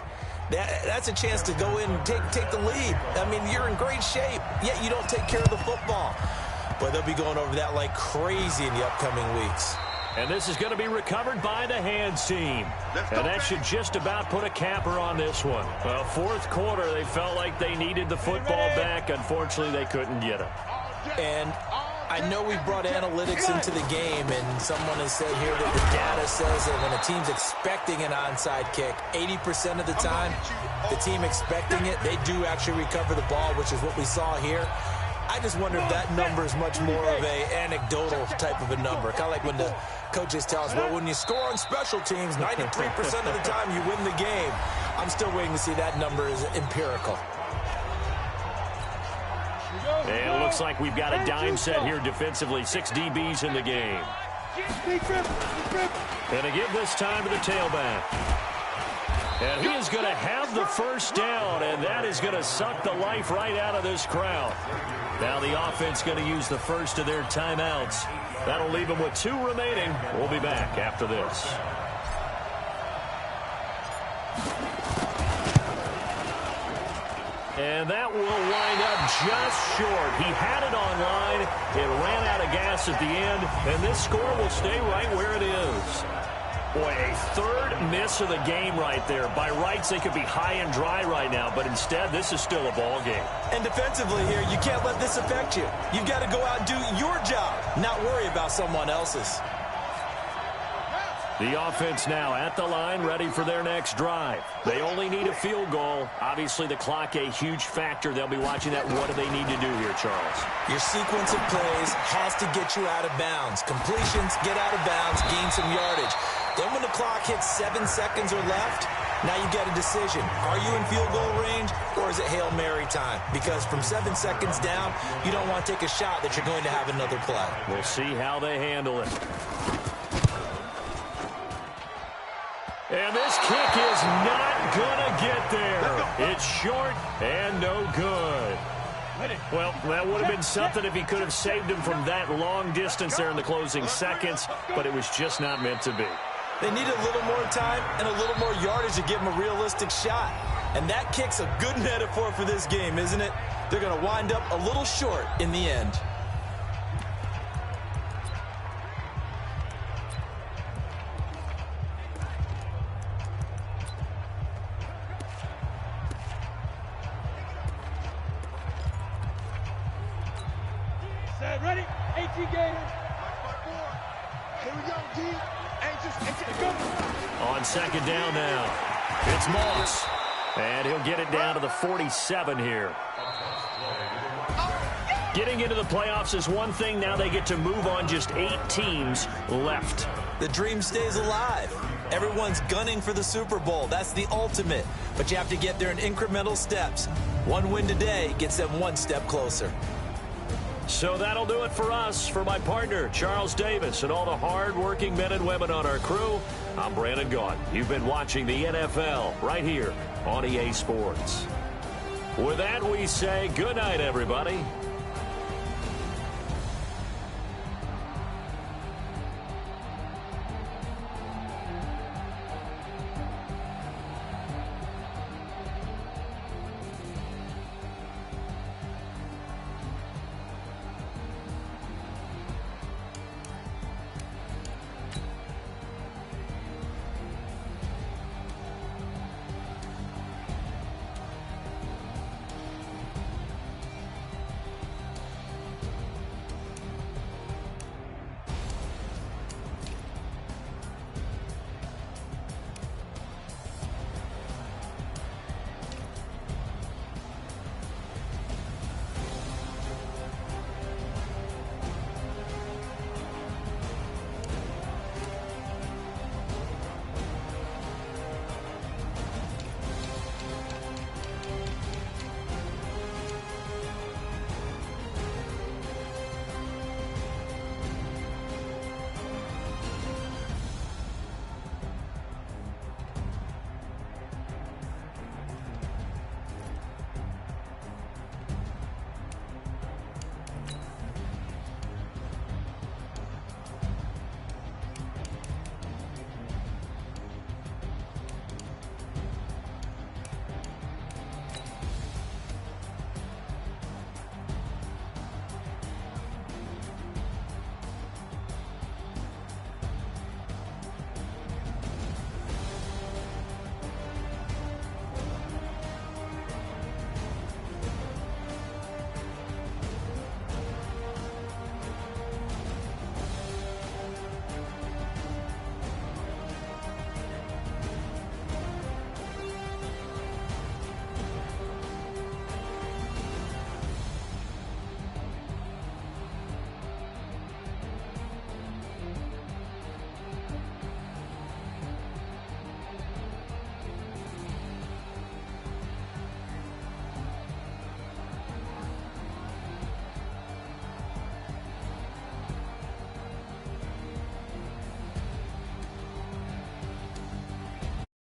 that's a chance to go in and take the lead. I mean, you're in great shape, yet you don't take care of the football. But they'll be going over that like crazy in the upcoming weeks. And this is going to be recovered by the hands team. And that should just about put a capper on this one. Well, fourth quarter, they felt like they needed the football back. Unfortunately, they couldn't get it. And I know we brought analytics into the game, and someone has said here that the data says that when a team's expecting an onside kick, 80% of the time, the team expecting it, they do actually recover the ball, which is what we saw here. I just wonder if that number is much more of a anecdotal type of a number. Kind of like when the coaches tell us, well, when you score on special teams, 93% of the time you win the game. I'm still waiting to see that number is empirical. And it looks like we've got a dime set here defensively. 6 DBs in the game. And to give this time to the tailback. And he is going to have the first down, and that is going to suck the life right out of this crowd. Now the offense going to use the first of their timeouts. That'll leave them with 2 remaining. We'll be back after this. And that will wind up just short. He had it on line. It ran out of gas at the end, and this score will stay right where it is. Boy, a third miss of the game right there. By rights, they could be high and dry right now, but instead, this is still a ball game. And defensively here, you can't let this affect you. You've got to go out and do your job, not worry about someone else's. The offense now at the line, ready for their next drive. They only need a field goal. Obviously, the clock a huge factor. They'll be watching that. What do they need to do here, Charles? Your sequence of plays has to get you out of bounds. Completions, get out of bounds, gain some yardage. Then when the clock hits 7 seconds or left, now you get a decision. Are you in field goal range, or is it Hail Mary time? Because from 7 seconds down, you don't want to take a shot that you're going to have another play. We'll see how they handle it. And this kick is not going to get there. It's short and no good. Well, that would have been something if he could have saved him from that long distance there in the closing seconds, but it was just not meant to be. They need a little more time and a little more yardage to give him a realistic shot. And that kick's a good metaphor for this game, isn't it? They're going to wind up a little short in the end. Set, ready? 18 Gators. Here we go, D. On second down now, it's Moss. And he'll get it down to the 47 here. Getting into the playoffs is one thing. Now they get to move on. Just 8 teams left. The dream stays alive. Everyone's gunning for the Super Bowl. That's the ultimate. But you have to get there in incremental steps. One win today gets them one step closer. So that'll do it for us. For my partner, Charles Davis, and all the hard-working men and women on our crew, I'm Brandon Gaudin. You've been watching the NFL right here on EA Sports. With that, we say good night, everybody.